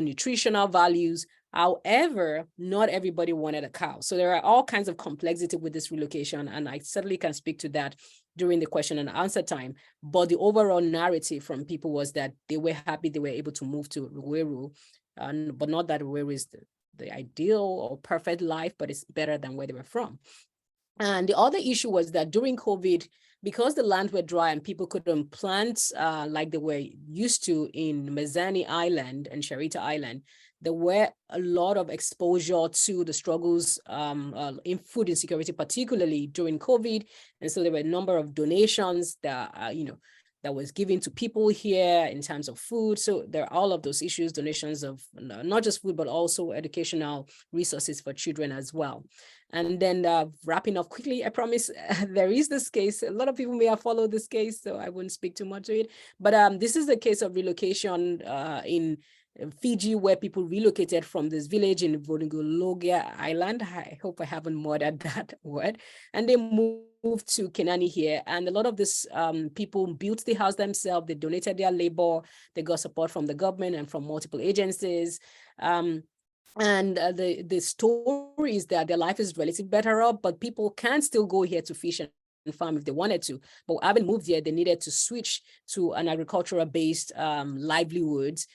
nutritional values. However, not everybody wanted a cow. So there are all kinds of complexity with this relocation, and I certainly can speak to that during the question and answer time. But the overall narrative from people was that they were happy they were able to move to Ruweru, but not that Ruweru is the ideal or perfect life, but it's better than where they were from. And the other issue was that during COVID, because the lands were dry and people couldn't plant like they were used to in Mezani Island and Sharita Island, there were a lot of exposure to the struggles in food insecurity, particularly during COVID. And so there were a number of donations that, that was given to people here in terms of food. So there are all of those issues, donations of not just food, but also educational resources for children as well. And then wrapping up quickly, I promise there is this case. A lot of people may have followed this case, so I wouldn't speak too much to it. But this is the case of relocation in Fiji, where people relocated from this village in Volungologia Island. I hope I haven't murdered that word. And they moved to Kenani here. And a lot of these people built the house themselves. They donated their labor. They got support from the government and from multiple agencies. And the story is that their life is relatively better up, but people can still go here to fish and farm if they wanted to. But having moved here, they needed to switch to an agricultural-based livelihoods.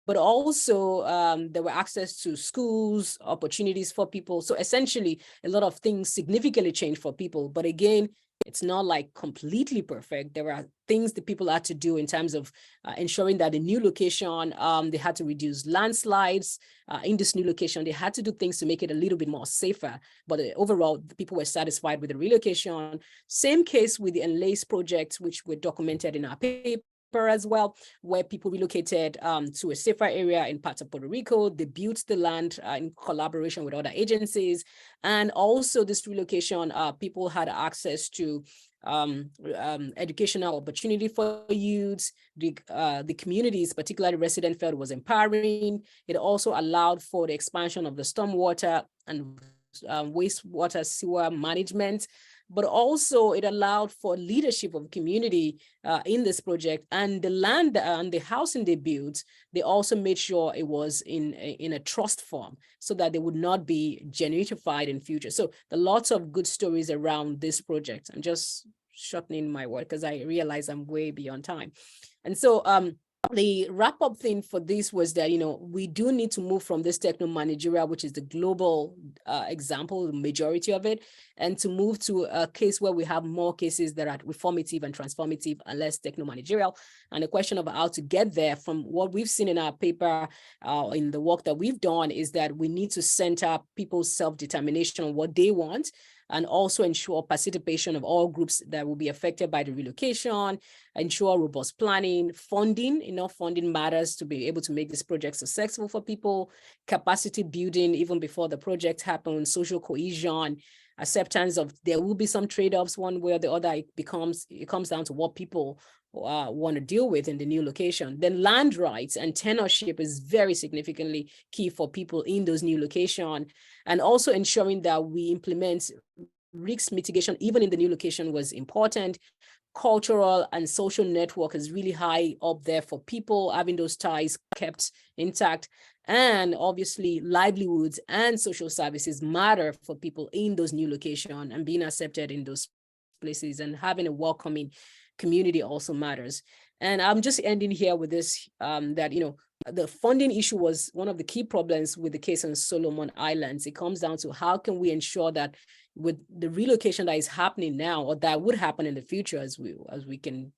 but also there were access to schools, opportunities for people. So essentially, a lot of things significantly changed for people. But again, it's not like completely perfect. There are things that people had to do in terms of ensuring that the new location, they had to reduce landslides in this new location. They had to do things to make it a little bit more safer. But overall, the people were satisfied with the relocation. Same case with the Enlace project, which were documented in our paper as well, where people relocated to a safer area in parts of Puerto Rico. They built the land in collaboration with other agencies. And also this relocation, people had access to educational opportunity for youths. The communities, particularly resident felt was empowering. It also allowed for the expansion of the stormwater and wastewater sewer management, but also it allowed for leadership of community in this project, and the land and the housing they built, they also made sure it was in a trust form so that they would not be gentrified in future. So there are lots of good stories around this project. I'm just shortening my word because I realize I'm way beyond time. And so the wrap-up thing for this was that, we do need to move from this techno-managerial, which is the global example, the majority of it, and to move to a case where we have more cases that are reformative and transformative and less techno-managerial. And the question of how to get there, from what we've seen in our paper, in the work that we've done, is that we need to center people's self-determination on what they want, and also ensure participation of all groups that will be affected by the relocation, ensure robust planning, funding. Enough funding matters to be able to make this project successful for people, capacity building even before the project happens, social cohesion, acceptance of there will be some trade-offs one way or the other. It comes down to what people want to deal with in the new location. Then land rights and tenureship is very significantly key for people in those new location, and also ensuring that we implement risk mitigation even in the new location was important. Cultural and social network is really high up there for people, having those ties kept intact. And obviously livelihoods and social services matter for people in those new locations, and being accepted in those places and having a welcoming community also matters. And I'm just ending here with this, that, the funding issue was one of the key problems with the case on Solomon Islands. It comes down to how can we ensure that with the relocation that is happening now, or that would happen in the future, as we can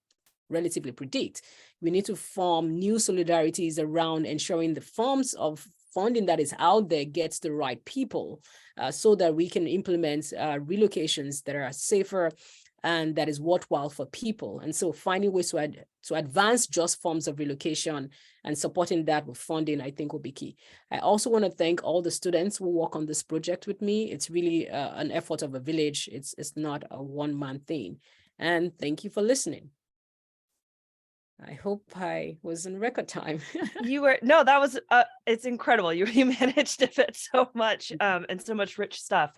relatively predict, we need to form new solidarities around ensuring the forms of funding that is out there gets the right people, so that we can implement relocations that are safer and that is worthwhile for people. And so finding ways to advance just forms of relocation and supporting that with funding, I think will be key. I also want to thank all the students who work on this project with me. It's really an effort of a village. It's not a one-man thing. And thank you for listening. I hope I was in record time. You were, no, that was, it's incredible. You managed to fit so much and so much rich stuff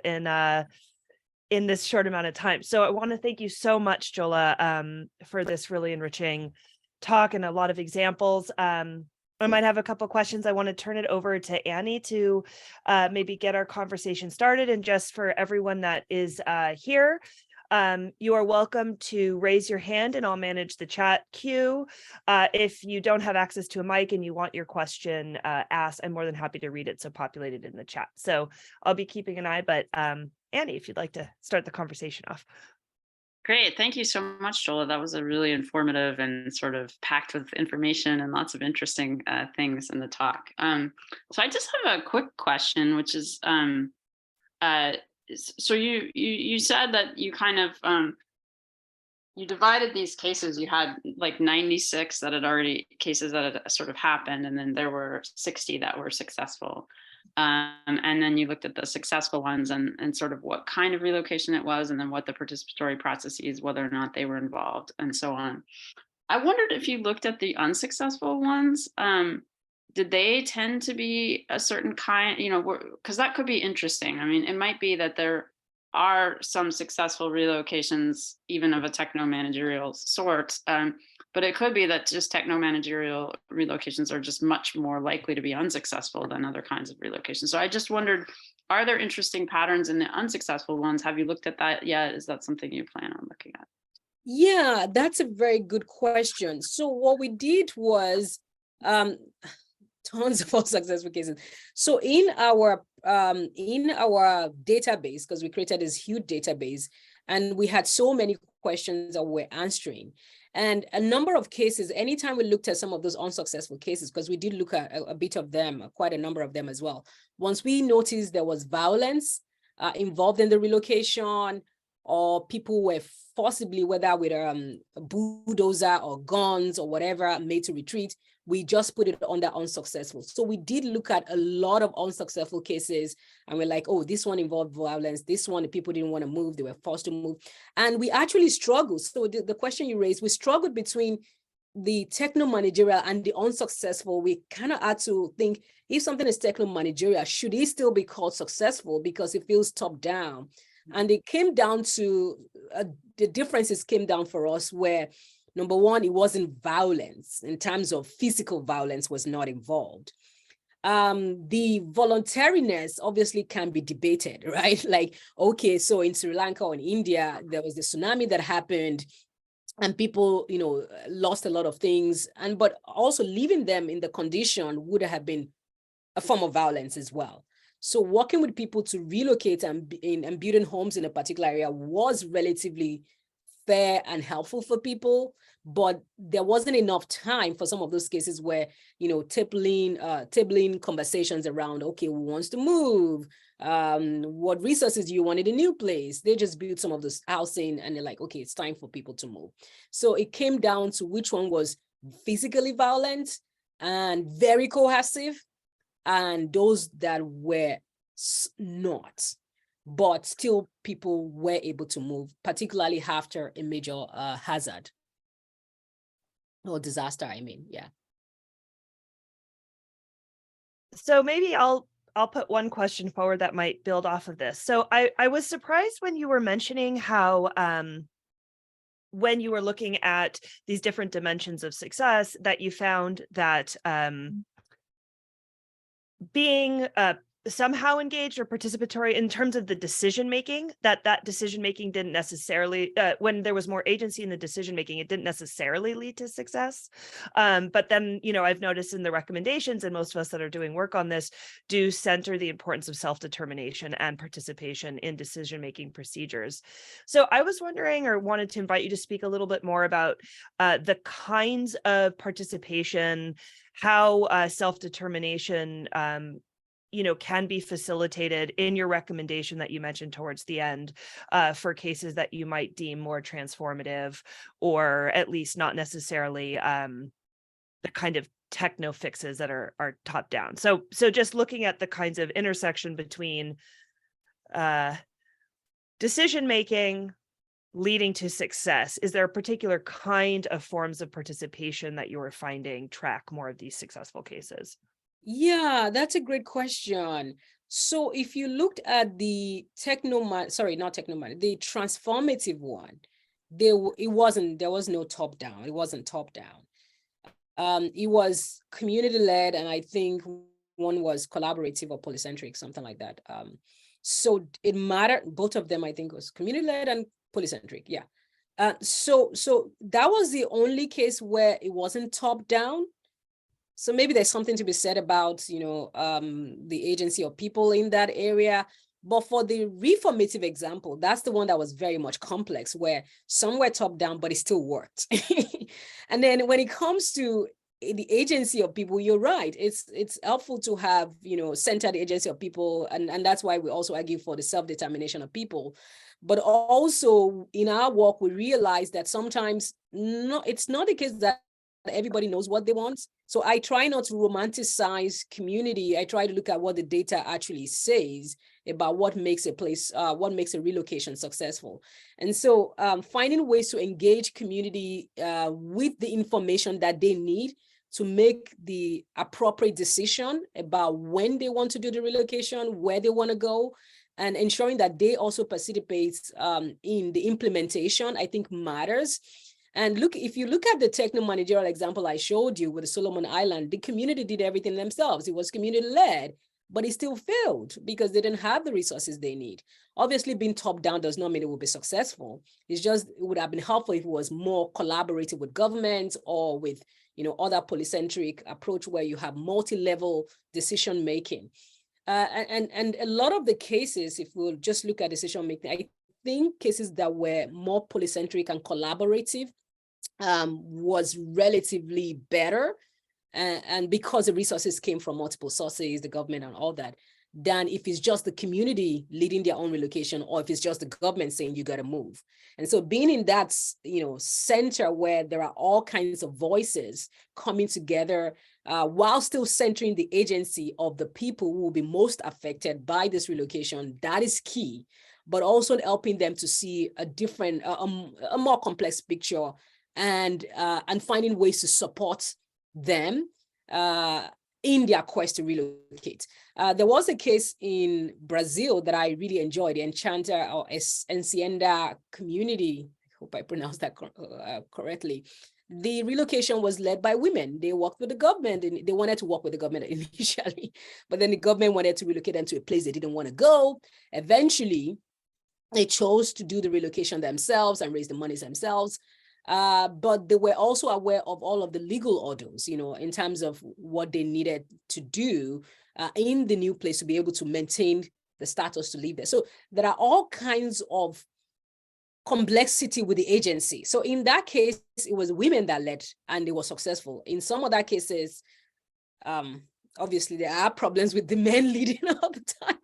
in this short amount of time. So I want to thank you so much, Jola, for this really enriching talk and a lot of examples. I might have a couple questions. I want to turn it over to Annie to maybe get our conversation started. And just for everyone that is here, you are welcome to raise your hand and I'll manage the chat queue. If you don't have access to a mic and you want your question asked, I'm more than happy to read it, so populate it in the chat. So I'll be keeping an eye, but Annie, if you'd like to start the conversation off. Great. Thank you so much, Jola. That was a really informative and sort of packed with information and lots of interesting things in the talk. So I just have a quick question, which is, so you said that you kind of, you divided these cases. You had like 96 that had already cases that had sort of happened, and then there were 60 that were successful. And then you looked at the successful ones and sort of what kind of relocation it was, and then what the participatory processes, whether or not they were involved, and so on. I wondered if you looked at the unsuccessful ones, did they tend to be a certain kind, because that could be interesting. I mean, it might be that there are some successful relocations, even of a techno-managerial sort, but it could be that just techno-managerial relocations are just much more likely to be unsuccessful than other kinds of relocations. So I just wondered, are there interesting patterns in the unsuccessful ones? Have you looked at that yet? Is that something you plan on looking at? Yeah, that's a very good question. So what we did was, tons of unsuccessful cases. So in our database, because we created this huge database, and we had so many questions that we're answering. And a number of cases, anytime we looked at some of those unsuccessful cases, because we did look at a bit of them, quite a number of them as well. Once we noticed there was violence involved in the relocation, or people were forcibly, whether with a bulldozer or guns or whatever, made to retreat, we just put it under unsuccessful. So we did look at a lot of unsuccessful cases, and we're like, oh, this one involved violence. This one, the people didn't want to move. They were forced to move. And we actually struggled. So the question you raised, we struggled between the techno-managerial and the unsuccessful. We kind of had to think, if something is techno-managerial, should it still be called successful because it feels top down? And it came down to, the differences came down for us where, number one, it wasn't violence in terms of physical violence was not involved. The voluntariness obviously can be debated, right? Like, okay, so in Sri Lanka or in India, there was the tsunami that happened and people, lost a lot of things. But also leaving them in the condition would have been a form of violence as well. So working with people to relocate and building homes in a particular area was relatively fair and helpful for people, but there wasn't enough time for some of those cases where, tabling conversations around, okay, who wants to move? What resources do you want in a new place? They just built some of this housing and they're like, okay, it's time for people to move. So it came down to which one was physically violent and very coercive, and those that were not, but still people were able to move, particularly after a major hazard or disaster, yeah. So maybe I'll put one question forward that might build off of this. So I was surprised when you were mentioning how when you were looking at these different dimensions of success, that you found that being somehow engaged or participatory in terms of the decision making, that decision making didn't necessarily, when there was more agency in the decision making, it didn't necessarily lead to success. But then, I've noticed in the recommendations, and most of us that are doing work on this do center the importance of self-determination and participation in decision making procedures. So I was wondering, or wanted to invite you to speak a little bit more about the kinds of participation, how self-determination can be facilitated in your recommendation that you mentioned towards the end for cases that you might deem more transformative, or at least not necessarily the kind of techno fixes that are top down. So just looking at the kinds of intersection between decision making leading to success, is there a particular kind of forms of participation that you are finding track more of these successful cases? Yeah, that's a great question. So if you looked at the the transformative one, there was no top down. It wasn't top down. It was community led, and I think one was collaborative or polycentric, something like that. So it mattered. Both of them, I think, was community led and polycentric. Yeah. So that was the only case where it wasn't top down. So maybe there's something to be said about, the agency of people in that area. But for the reformative example, that's the one that was very much complex, where some were top down, but it still worked. And then when it comes to the agency of people, you're right. It's helpful to have, center the agency of people. And that's why we also argue for the self-determination of people. But also in our work, we realize that sometimes it's not the case that everybody knows what they want. So I try not to romanticize community. I try to look at what the data actually says about what makes a place, what makes a relocation successful. And so finding ways to engage community with the information that they need to make the appropriate decision about when they want to do the relocation, where they want to go, and ensuring that they also participate in the implementation, I think matters. And look, if you look at the techno-managerial example I showed you with the Solomon Island, the community did everything themselves. It was community-led. but it still failed because they didn't have the resources they need. Obviously, being top down does not mean it will be successful. It's just, it would have been helpful if it was more collaborative with government or with, other polycentric approach where you have multi-level decision making. And a lot of the cases, if we'll just look at decision making, I think cases that were more polycentric and collaborative was relatively better. And because the resources came from multiple sources, the government and all that, than if it's just the community leading their own relocation, or if it's just the government saying you got to move. And so being in that, center where there are all kinds of voices coming together, while still centering the agency of the people who will be most affected by this relocation, that is key, but also helping them to see a different, a more complex picture, and finding ways to support them in their quest to relocate. There was a case in Brazil that I really enjoyed, the Enchanter or Encienda community. I hope I pronounced that correctly. The relocation was led by women. They worked with the government, and they wanted to work with the government initially, but then the government wanted to relocate them to a place they didn't want to go. Eventually, they chose to do the relocation themselves and raise the monies themselves. But they were also aware of all of the legal hurdles, in terms of what they needed to do in the new place to be able to maintain the status to live there. So there are all kinds of complexity with the agency. So in that case, it was women that led and they were successful. In some other cases, obviously there are problems with the men leading all the time.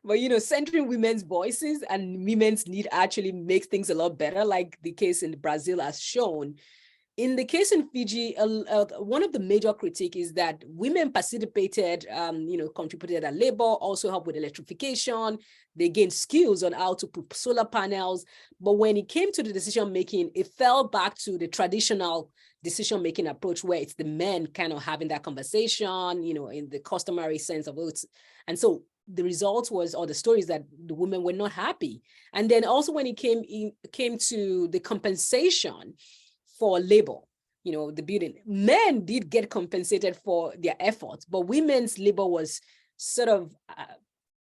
But, centering women's voices and women's need actually makes things a lot better, like the case in Brazil has shown. In the case in Fiji, one of the major critiques is that women participated, contributed at labor, also helped with electrification. They gained skills on how to put solar panels. But when it came to the decision-making, it fell back to the traditional decision-making approach where it's the men kind of having that conversation, in the customary sense of it. And so the result was, or the story is that the women were not happy. And then also when it came to the compensation for labor, the building, men did get compensated for their efforts, but women's labor was sort of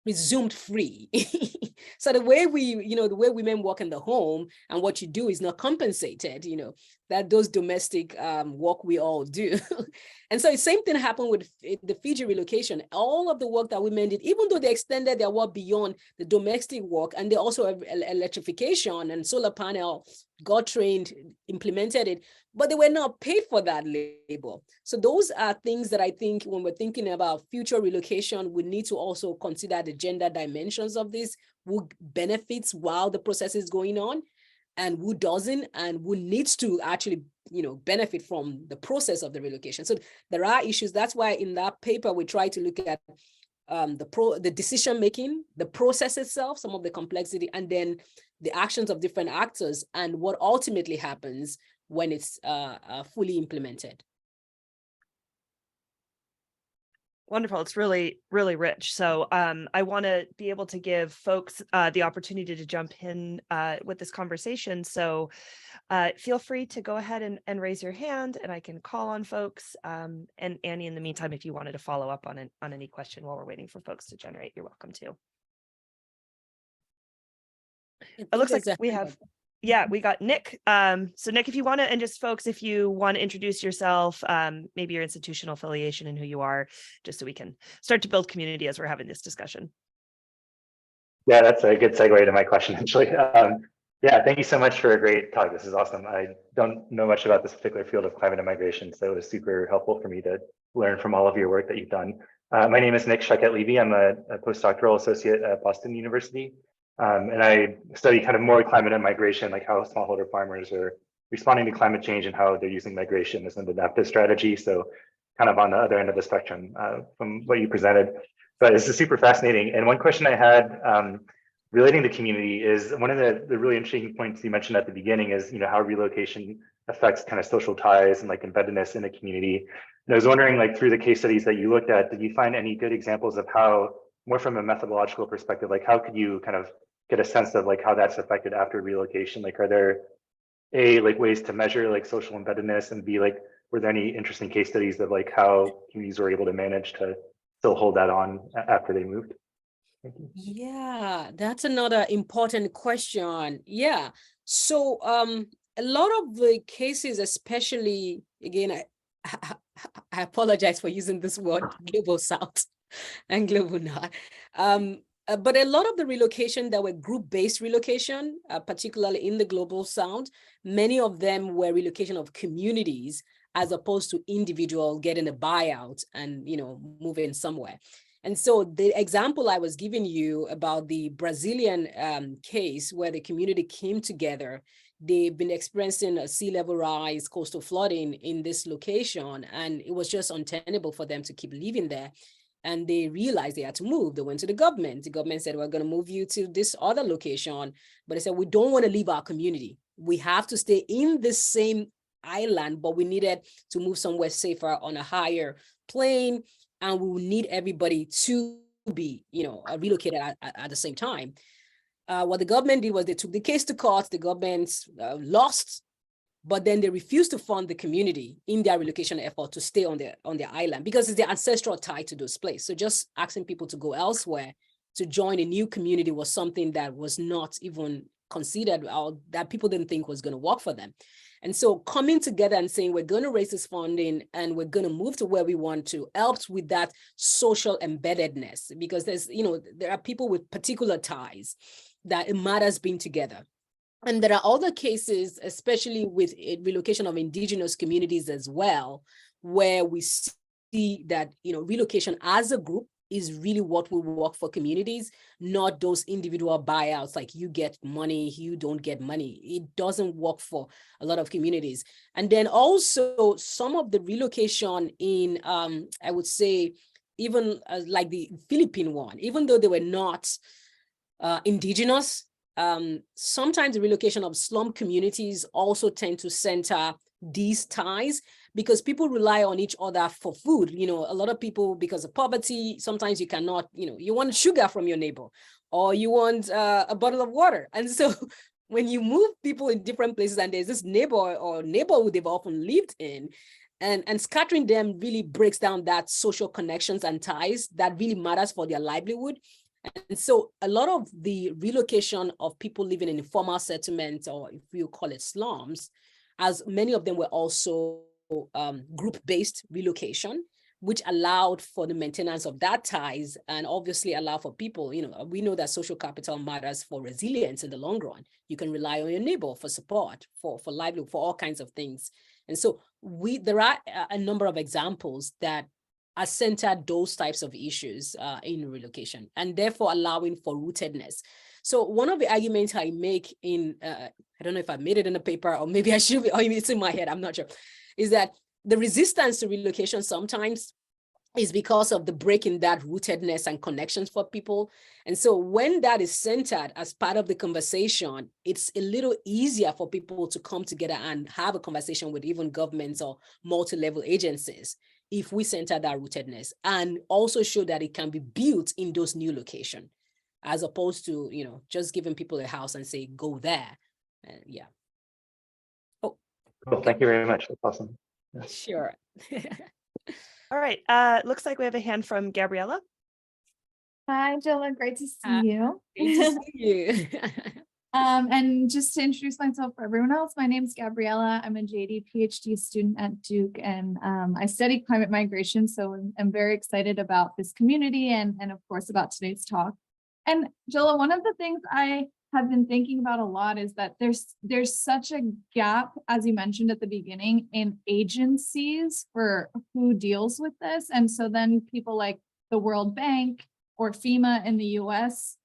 presumed free. So the way the way women work in the home and what you do is not compensated, that those domestic work we all do. And so the same thing happened with the Fiji relocation. All of the work that women did, even though they extended their work beyond the domestic work, and they also have electrification and solar panel, got trained, implemented it, but they were not paid for that labor. So those are things that I think when we're thinking about future relocation, we need to also consider the gender dimensions of this, who benefits while the process is going on, and who doesn't, and who needs to actually, benefit from the process of the relocation. So there are issues. That's why in that paper, we try to look at the decision-making, the process itself, some of the complexity, and then the actions of different actors and what ultimately happens when it's fully implemented. Wonderful. It's really, really rich. So I want to be able to give folks the opportunity to jump in with this conversation. So feel free to go ahead and raise your hand, and I can call on folks. And Annie, in the meantime, if you wanted to follow up on any question while we're waiting for folks to generate, you're welcome to. It looks like we have... Yeah, we got Nick. So Nick, if you want to, and just folks, if you want to introduce yourself, maybe your institutional affiliation and who you are, just so we can start to build community as we're having this discussion. Yeah, that's a good segue to my question, actually. Yeah, thank you so much for a great talk. This is awesome. I don't know much about this particular field of climate and migration, so it was super helpful for me to learn from all of your work that you've done. My name is Nick Shaket-Levy. I'm a postdoctoral associate at Boston University. And I study kind of more climate and migration, like how smallholder farmers are responding to climate change and how they're using migration as an adaptive strategy. So kind of on the other end of the spectrum from what you presented. But this is super fascinating. And one question I had relating to community is one of the really interesting points you mentioned at the beginning is, how relocation affects kind of social ties and like embeddedness in a community. And I was wondering, like through the case studies that you looked at, did you find any good examples of how, more from a methodological perspective, like how could you kind of get a sense of like how that's affected after relocation? Like, are there like ways to measure like social embeddedness, and B, like, were there any interesting case studies of like how communities were able to manage to still hold that on after they moved? Thank you. Yeah, that's another important question. Yeah. So a lot of the cases, especially again, I apologize for using this word global south and global north. But a lot of the relocation that were group-based relocation, particularly in the global south, many of them were relocation of communities as opposed to individual getting a buyout and moving somewhere. And so the example I was giving you about the Brazilian case where the community came together, they've been experiencing a sea level rise, coastal flooding in this location, and it was just untenable for them to keep living there. And they realized they had to move. They went to the government. The government said, we're going to move you to this other location. But they said, we don't want to leave our community. We have to stay in this same island, but we needed to move somewhere safer on a higher plane. And we will need everybody to be, relocated at the same time. What the government did was they took the case to court. The government lost, but then they refused to fund the community in their relocation effort to stay on their island because it's their ancestral tie to those places. So just asking people to go elsewhere to join a new community was something that was not even considered or that people didn't think was going to work for them. And so coming together and saying, we're going to raise this funding and we're going to move to where we want to helps with that social embeddedness, because there are people with particular ties that it matters being together. And there are other cases, especially with relocation of indigenous communities as well, where we see that, relocation as a group is really what will work for communities, not those individual buyouts, like you get money, you don't get money. It doesn't work for a lot of communities. And then also some of the relocation in, I would say, even like the Philippine one, even though they were not indigenous, sometimes the relocation of slum communities also tend to center these ties because people rely on each other for food. A lot of people, because of poverty, sometimes you cannot, you want sugar from your neighbor or you want a bottle of water. And so when you move people in different places and there's this neighbor or neighborhood they've often lived in, and scattering them really breaks down that social connections and ties that really matters for their livelihood. And so a lot of the relocation of people living in informal settlements, or if you call it slums, as many of them were also group-based relocation, which allowed for the maintenance of that ties and obviously allow for people, we know that social capital matters for resilience in the long run. You can rely on your neighbor for support, for livelihood, for all kinds of things. And so there are a number of examples that are centered those types of issues in relocation, and therefore allowing for rootedness. So one of the arguments I make in, I don't know if I made it in the paper or maybe I should be, or it's in my head, I'm not sure, is that the resistance to relocation sometimes is because of the break in that rootedness and connections for people. And so when that is centered as part of the conversation, it's a little easier for people to come together and have a conversation with even governments or multi-level agencies if we center that rootedness and also show that it can be built in those new locations, as opposed to, just giving people a house and say, go there. Yeah. Oh. Cool. Thank you very much. That's awesome. Yeah. Sure. All right. Looks like we have a hand from Gabriella. Hi, Jola. Great to see you. Great to see you. And just to introduce myself for everyone else, my name is Gabriella. I'm a JD PhD student at Duke, and I study climate migration. So I'm very excited about this community and of course about today's talk. And Jola, one of the things I have been thinking about a lot is that there's such a gap, as you mentioned at the beginning, in agencies for who deals with this. And so then people like the World Bank or FEMA in the US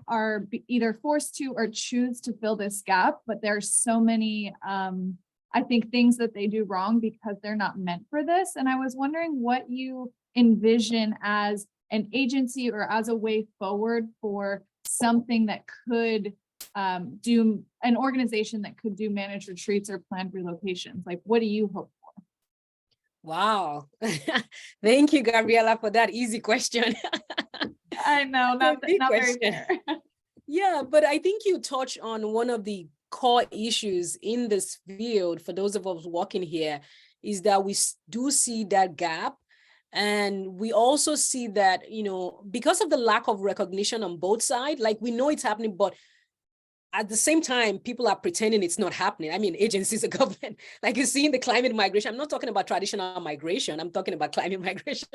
are either forced to or choose to fill this gap, but there's so many, I think, things that they do wrong because they're not meant for this. And I was wondering what you envision as an agency or as a way forward for something that could do, an organization that could do managed retreats or planned relocations. Like, what do you hope for? Wow. Thank you, Gabriella, for that easy question. I know, not very fair. Yeah, but I think you touched on one of the core issues in this field for those of us working here, is that we do see that gap. And we also see that, you know, because of the lack of recognition on both sides, like we know it's happening, but at the same time, people are pretending it's not happening. I mean, agencies of government, like you see in the climate migration, I'm not talking about traditional migration, I'm talking about climate migration.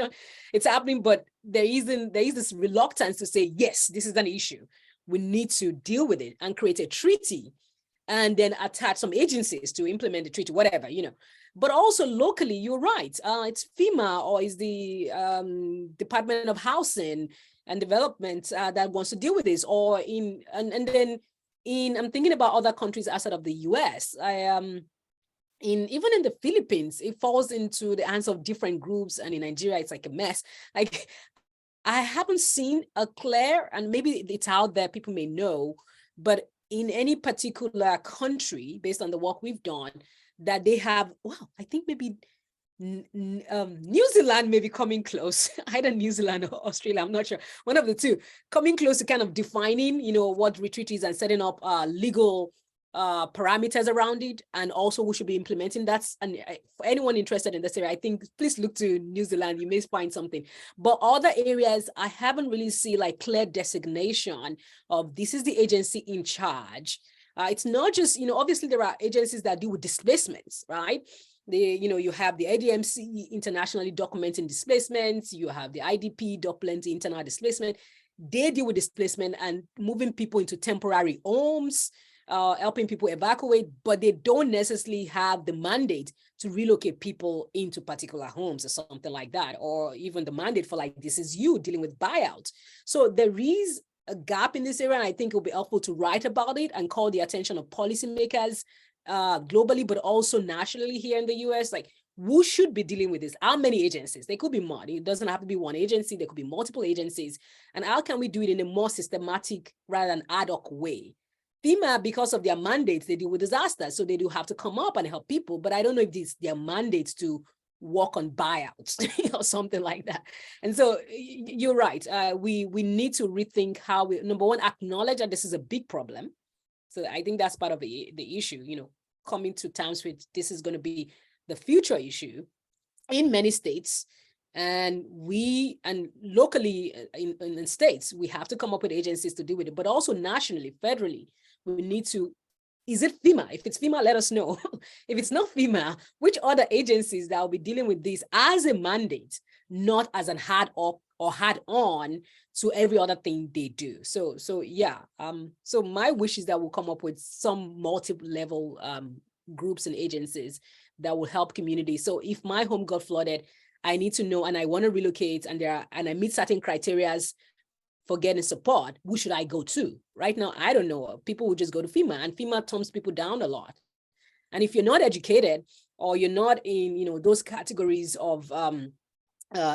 It's happening, but there is this reluctance to say, yes, this is an issue. We need to deal with it and create a treaty and then attach some agencies to implement the treaty, whatever, you know. But also locally, you're right, it's FEMA or is the Department of Housing and Development that wants to deal with this, or and then I'm thinking about other countries outside of the US. Even in the Philippines, it falls into the hands of different groups, and in Nigeria, it's like a mess. Like I haven't seen a clear, and maybe it's out there, people may know, but in any particular country, based on the work we've done, that they have, well, I think maybe New Zealand may be coming close, either New Zealand or Australia, I'm not sure, one of the two, coming close to kind of defining, you know, what retreat is and setting up legal parameters around it, and also we should be implementing that. And for anyone interested in this area, I think please look to New Zealand, you may find something. But other areas, I haven't really seen like clear designation of this is the agency in charge. It's not just, you know, obviously there are agencies that deal with displacements, right? You have the ADMC internationally documenting displacements, you have the IDP documenting internal displacement. They deal with displacement and moving people into temporary homes, helping people evacuate, but they don't necessarily have the mandate to relocate people into particular homes or something like that, or even the mandate for like, this is you dealing with buyout. So there is a gap in this area, and I think it will be helpful to write about it and call the attention of policymakers globally, but also nationally here in the US, like who should be dealing with this? How many agencies? There could be more. It doesn't have to be one agency. There could be multiple agencies. And how can we do it in a more systematic rather than ad hoc way? FEMA, because of their mandates, they deal with disasters. So they do have to come up and help people. But I don't know if it's their mandates to work on buyouts or something like that. And so you're right. We need to rethink how we, number one, acknowledge that this is a big problem. So I think that's part of the issue, you know, coming to terms with this is going to be the future issue in many states. And locally in states, we have to come up with agencies to deal with it, but also nationally, federally, we need to, is it FEMA? If it's FEMA, let us know. If it's not FEMA, which other agencies that will be dealing with this as a mandate, not as an hard up or hard on to every other thing they do. So yeah. So my wish is that we'll come up with some multi-level groups and agencies that will help communities. So if my home got flooded, I need to know, and I want to relocate, and I meet certain criteria for getting support, who should I go to? Right now, I don't know. People will just go to FEMA, and FEMA thumbs people down a lot. And if you're not educated, or you're not in, you know, those categories of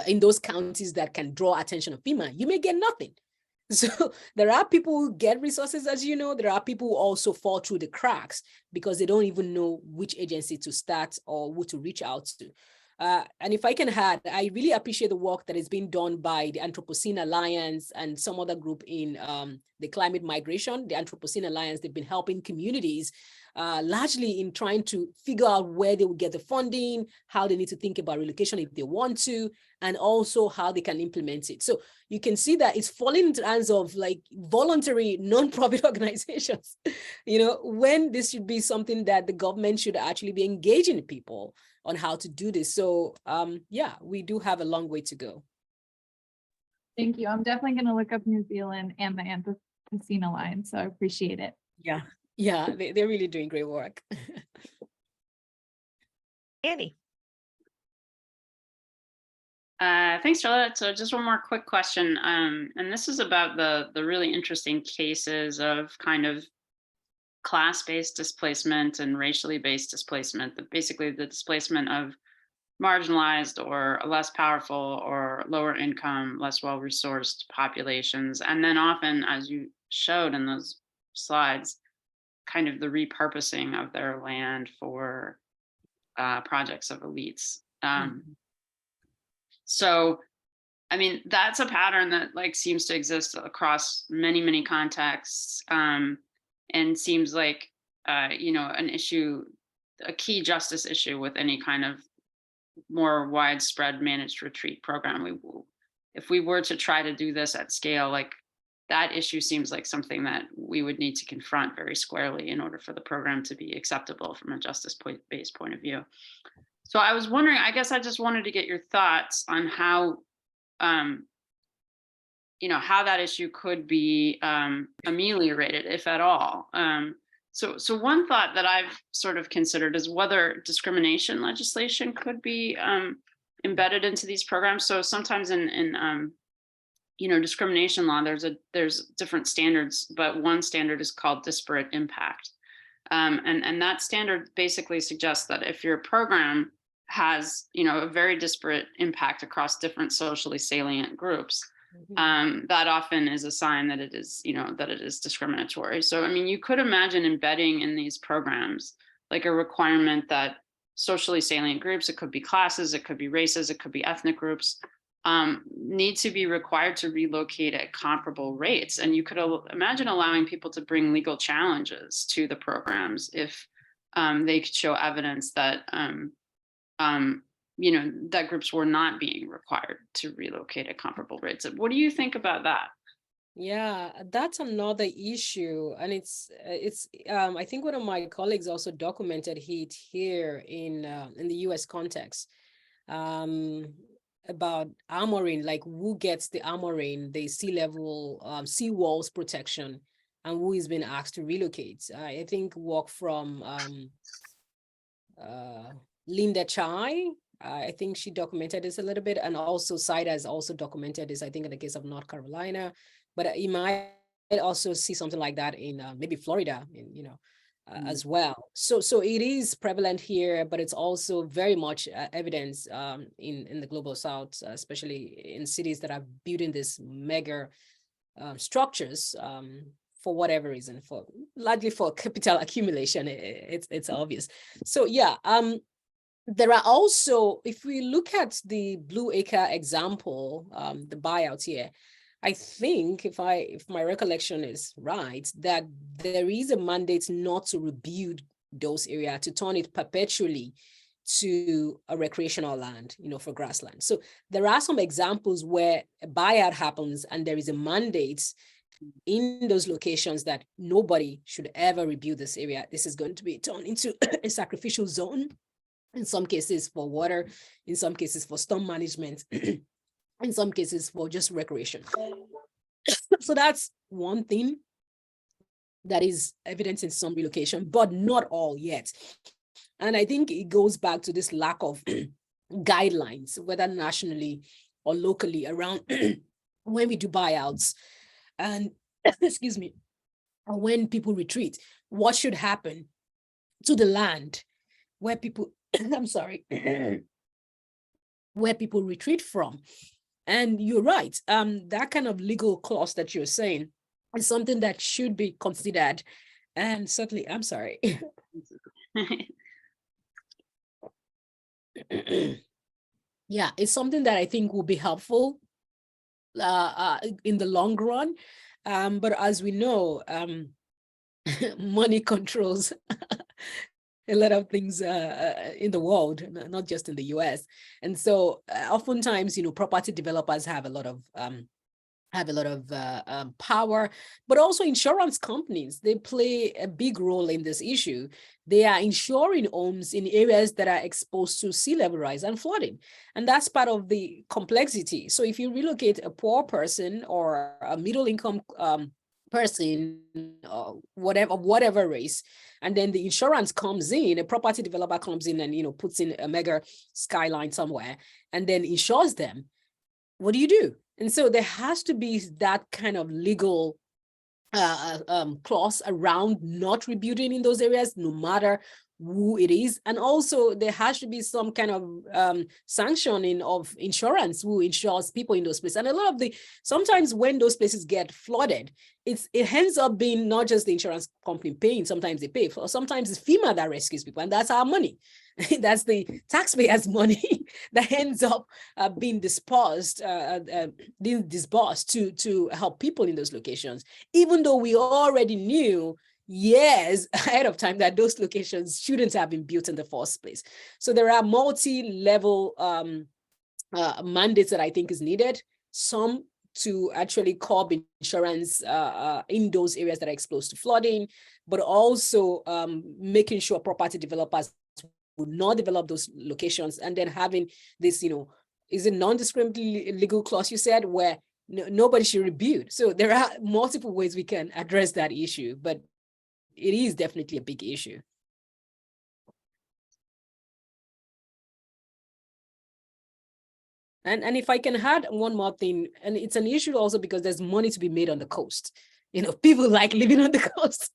in those counties that can draw attention of FEMA, you may get nothing. So there are people who get resources, as you know. There are people who also fall through the cracks because they don't even know which agency to start or who to reach out to. And if I can add, I really appreciate the work that is being done by the Anthropocene Alliance and some other group in the climate migration. The Anthropocene Alliance, they've been helping communities largely in trying to figure out where they will get the funding, how they need to think about relocation if they want to, and also how they can implement it. So you can see that it's falling into the hands of like voluntary non-profit organizations, you know, when this should be something that the government should actually be engaging people on how to do this. So yeah, we do have a long way to go. Thank you. I'm definitely going to look up New Zealand and the Anthropocene Alliance, so I appreciate it. Yeah, they're really doing great work. Annie. Thanks, Jola. So just one more quick question. And this is about the really interesting cases of kind of class-based displacement and racially based displacement, basically the displacement of marginalized or less powerful or lower income, less well-resourced populations. And then often, as you showed in those slides, kind of the repurposing of their land for projects of elites. So, I mean, that's a pattern that like seems to exist across many, many contexts, and seems like, you know, an issue, a key justice issue with any kind of more widespread managed retreat program. If we were to try to do this at scale, like that issue seems like something that we would need to confront very squarely in order for the program to be acceptable from a justice-based point of view. So I was wondering, I guess I just wanted to get your thoughts on how, how that issue could be ameliorated, if at all. So one thought that I've sort of considered is whether discrimination legislation could be embedded into these programs. So sometimes in discrimination law, there's different standards, but one standard is called disparate impact. And that standard basically suggests that if your program has, a very disparate impact across different socially salient groups, that often is a sign that it is, that it is discriminatory. So, I mean, you could imagine embedding in these programs like a requirement that socially salient groups, it could be classes, it could be races, it could be ethnic groups, need to be required to relocate at comparable rates. And you could imagine allowing people to bring legal challenges to the programs if they could show evidence that that groups were not being required to relocate at comparable rates. What do you think about that? Yeah, that's another issue. And it's I think one of my colleagues also documented it here in the US context, about armoring, like who gets the armoring, the sea level, sea walls protection, and who is being asked to relocate. I think work from Linda Chai, I think she documented this a little bit, and also Saida has also documented this, I think in the case of North Carolina, but you might also see something like that in maybe Florida, as well. So it is prevalent here, but it's also very much evidence in the global South, especially in cities that are building these mega structures for whatever reason, largely for capital accumulation. It's obvious. So yeah, there are also, if we look at the Blue Acre example, the buyout here, I think if my recollection is right, that there is a mandate not to rebuild those areas, to turn it perpetually to a recreational land, for grassland. So there are some examples where a buyout happens and there is a mandate in those locations that nobody should ever rebuild this area. This is going to be turned into a sacrificial zone, in some cases for water, in some cases for storm management, in some cases for just recreation. So that's one thing that is evident in some relocation, but not all yet. And I think it goes back to this lack of guidelines, whether nationally or locally, around when we do buyouts and, excuse me, or when people retreat, what should happen to the land where people, I'm sorry, where people retreat from. And you're right, that kind of legal clause that you're saying is something that should be considered. And certainly, I'm sorry. Yeah, it's something that I think will be helpful in the long run. But as we know, money controls a lot of things in the world, not just in the US. And so oftentimes, property developers have a lot of power, but also insurance companies, they play a big role in this issue. They are insuring homes in areas that are exposed to sea level rise and flooding. And that's part of the complexity. So if you relocate a poor person or a middle income person, whatever race, and then the insurance comes in, a property developer comes in and puts in a mega skyline somewhere and then insures them, what do you do? And so there has to be that kind of legal clause around not rebuilding in those areas, no matter who it is. And also there has to be some kind of sanctioning of insurance, who insures people in those places. And a lot of sometimes when those places get flooded, it ends up being not just the insurance company paying, sometimes they pay, for sometimes it's FEMA that rescues people, and that's our money. That's the taxpayers' money that ends up being disbursed to help people in those locations, even though we already knew years ahead of time that those locations shouldn't have been built in the first place. So there are multi-level mandates that I think is needed. Some to actually curb insurance in those areas that are exposed to flooding, but also making sure property developers would not develop those locations, and then having this, is a non-discriminatory legal clause you said, where nobody should rebuild. So there are multiple ways we can address that issue, but it is definitely a big issue. And if I can add one more thing, and it's an issue also because there's money to be made on the coast. People like living on the coast.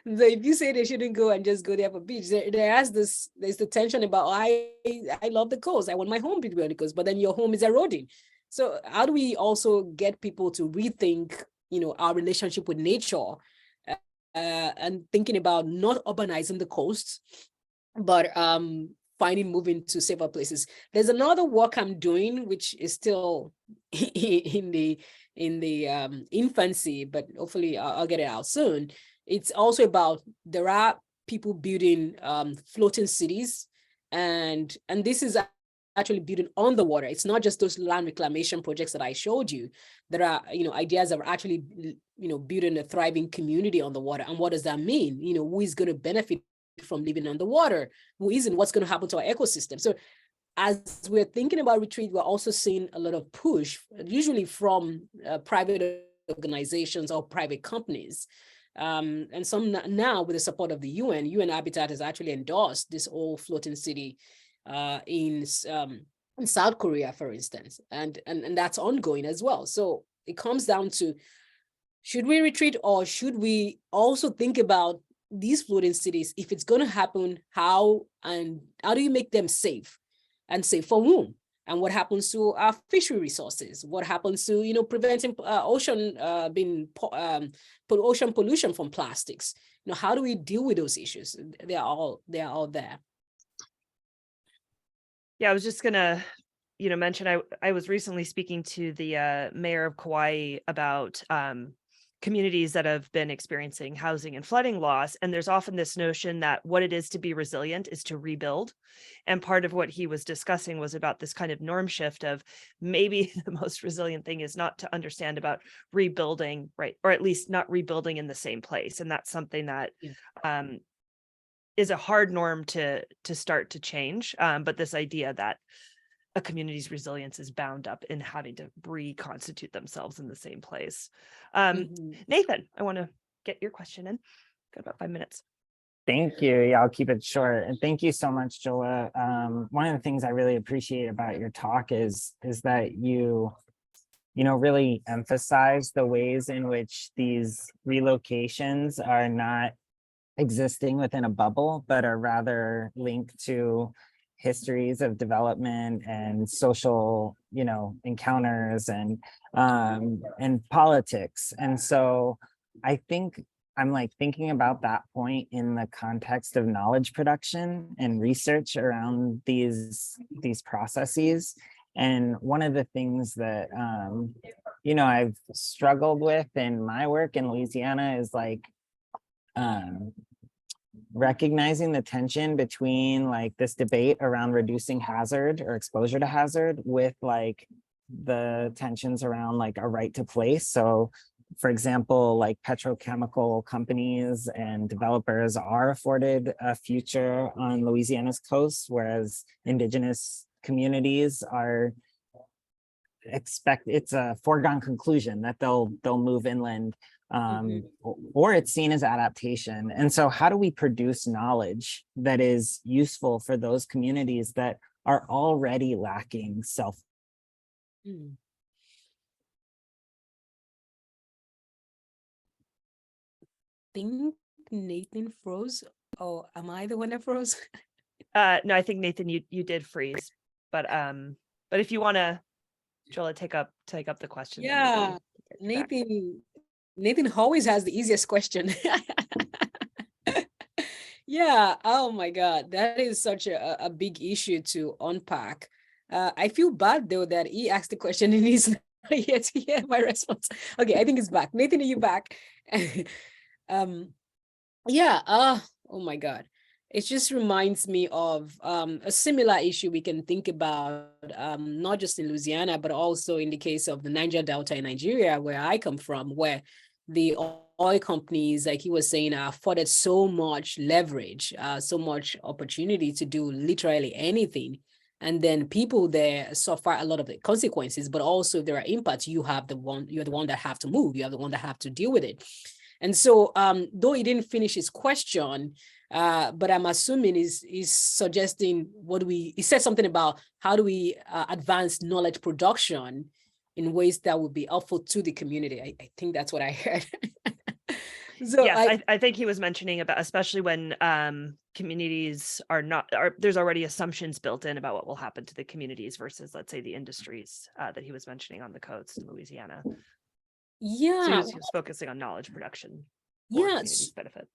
So if you say they shouldn't go and just go there for beach, there's the tension about, I love the coast, I want my home to be on the coast, but then your home is eroding. So how do we also get people to rethink, our relationship with nature, and thinking about not urbanizing the coast, but moving to safer places. There's another work I'm doing, which is still in the infancy, but hopefully I'll get it out soon. It's also about, there are people building floating cities, and this is actually building on the water. It's not just those land reclamation projects that I showed you. There are, ideas of actually, building a thriving community on the water. And what does that mean? Who is going to benefit from living underwater? Who isn't? What's going to happen to our ecosystem? So as we're thinking about retreat, we're also seeing a lot of push, usually from private organizations or private companies. And some now, with the support of the UN Habitat has actually endorsed this whole floating city in South Korea, for instance, and that's ongoing as well. So it comes down to, should we retreat, or should we also think about these floating cities? If it's going to happen, how do you make them safe, and safe for whom? And what happens to our fishery resources? What happens to, preventing ocean ocean pollution from plastics? How do we deal with those issues? They are all there. Yeah, I was just gonna, mention, I was recently speaking to the mayor of Kauai about communities that have been experiencing housing and flooding loss. And there's often this notion that what it is to be resilient is to rebuild. And part of what he was discussing was about this kind of norm shift of, maybe the most resilient thing is not to understand about rebuilding, right? Or at least not rebuilding in the same place. And that's something that is a hard norm to start to change. But this idea that a community's resilience is bound up in having to reconstitute themselves in the same place. Nathan, I want to get your question in. Got about 5 minutes. Thank you. Yeah, I'll keep it short. And thank you so much, Jola. One of the things I really appreciate about your talk is that you really emphasize the ways in which these relocations are not existing within a bubble, but are rather linked to histories of development and social, encounters and politics. And so I think I'm thinking about that point in the context of knowledge production and research around these processes. And one of the things that, I've struggled with in my work in Louisiana is recognizing the tension between this debate around reducing hazard or exposure to hazard with the tensions around a right to place. So for example, petrochemical companies and developers are afforded a future on Louisiana's coast, whereas indigenous communities are it's a foregone conclusion that they'll move inland. Or it's seen as adaptation. And so how do we produce knowledge that is useful for those communities that are already lacking self? I think Nathan froze. Oh, am I the one that froze? No, I think Nathan, you did freeze, but if you want to, Jola, take up the question. Yeah, Nathan always has the easiest question. Yeah, oh my God, that is such a big issue to unpack. I feel bad though that he asked the question and he's not yet to hear my response. Okay, I think it's back. Nathan, are you back? Yeah, oh my God. It just reminds me of a similar issue we can think about, not just in Louisiana, but also in the case of the Niger Delta in Nigeria, where I come from, where the oil companies, like he was saying, are afforded so much leverage, so much opportunity to do literally anything. And then people there suffer a lot of the consequences, but also if there are impacts, you're the one that have to move, you're the one that have to deal with it. And so, though he didn't finish his question, but I'm assuming he's suggesting he said something about how do we advance knowledge production in ways that would be helpful to the community. I think that's what I heard. So yes, I think he was mentioning about, especially when communities there's already assumptions built in about what will happen to the communities versus, let's say, the industries that he was mentioning on the coast in Louisiana. So yeah, he was focusing on knowledge production for yes. communities' benefit.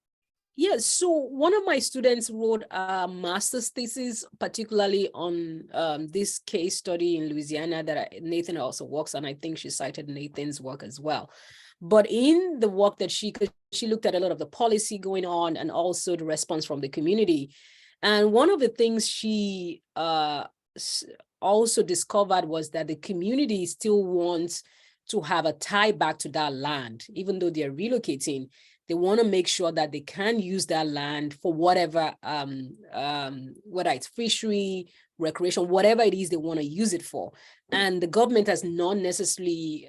Yeah, so one of my students wrote a master's thesis, particularly on this case study in Louisiana that Nathan also works on. I think she cited Nathan's work as well. But in the work that she looked at a lot of the policy going on and also the response from the community. And one of the things she also discovered was that the community still wants to have a tie back to that land, even though they're relocating. They want to make sure that they can use that land for whatever, whether it's fishery, recreation, whatever it is they want to use it for. And the government has not necessarily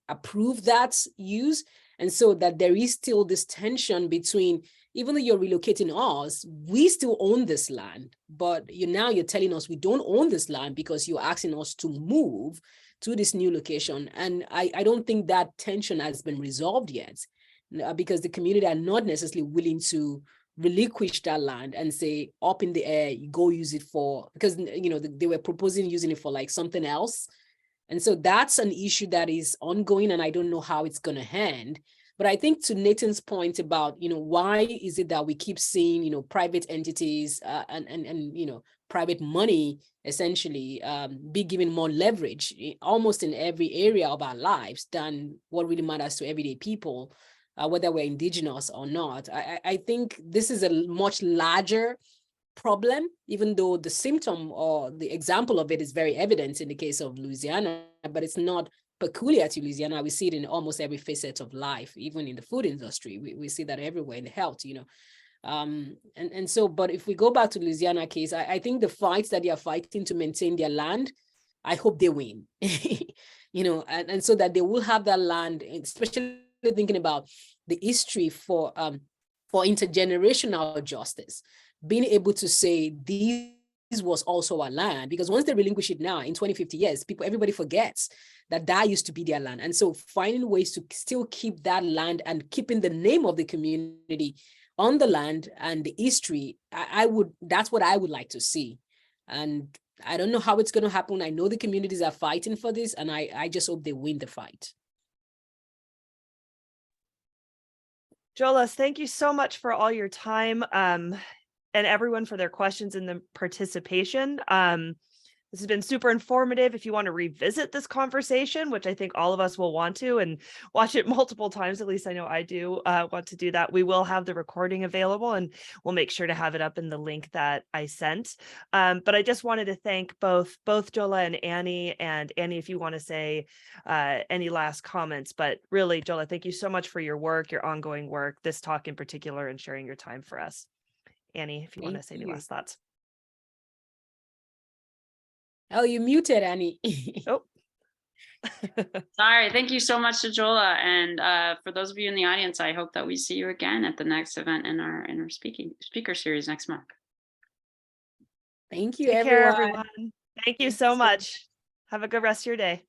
approved that use. And so that there is still this tension between, even though you're relocating us, we still own this land, but you're telling us we don't own this land because you're asking us to move to this new location. And I don't think that tension has been resolved yet. Because the community are not necessarily willing to relinquish that land and say, up in the air, you go use it for, because they were proposing using it for like something else. And so that's an issue that is ongoing, and I don't know how it's going to end. But I think to Nathan's point about, why is it that we keep seeing, private entities and private money essentially be given more leverage almost in every area of our lives than what really matters to everyday people, whether we're indigenous or not. I think this is a much larger problem, even though the symptom or the example of it is very evident in the case of Louisiana, but it's not peculiar to Louisiana. We see it in almost every facet of life, even in the food industry. We see that everywhere in health, and so, but if we go back to Louisiana case, I think the fights that they are fighting to maintain their land, I hope they win, and so that they will have that land, especially thinking about the history for intergenerational justice, being able to say this was also our land, because once they relinquish it now in 20, 50 years, everybody forgets that used to be their land. And so finding ways to still keep that land and keeping the name of the community on the land and the history, that's what I would like to see. And I don't know how it's going to happen. I know the communities are fighting for this, and I just hope they win the fight. Jola, thank you so much for all your time, and everyone for their questions and the participation. This has been super informative. If you want to revisit this conversation, which I think all of us will want to, and watch it multiple times, at least I know I do want to do that, we will have the recording available, and we'll make sure to have it up in the link that I sent. But I just wanted to thank both Jola and Annie. And Annie, if you want to say any last comments, but really, Jola, thank you so much for your work, your ongoing work, this talk in particular, and sharing your time for us. Annie, if you want to say any last thoughts. Oh, you muted, Annie. Oh. Sorry. Thank you so much to Jola. And for those of you in the audience, I hope that we see you again at the next event in our speaker series next month. Thank you, Take everyone. care, everyone. Thank you so much. Have a good rest of your day.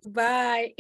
Bye.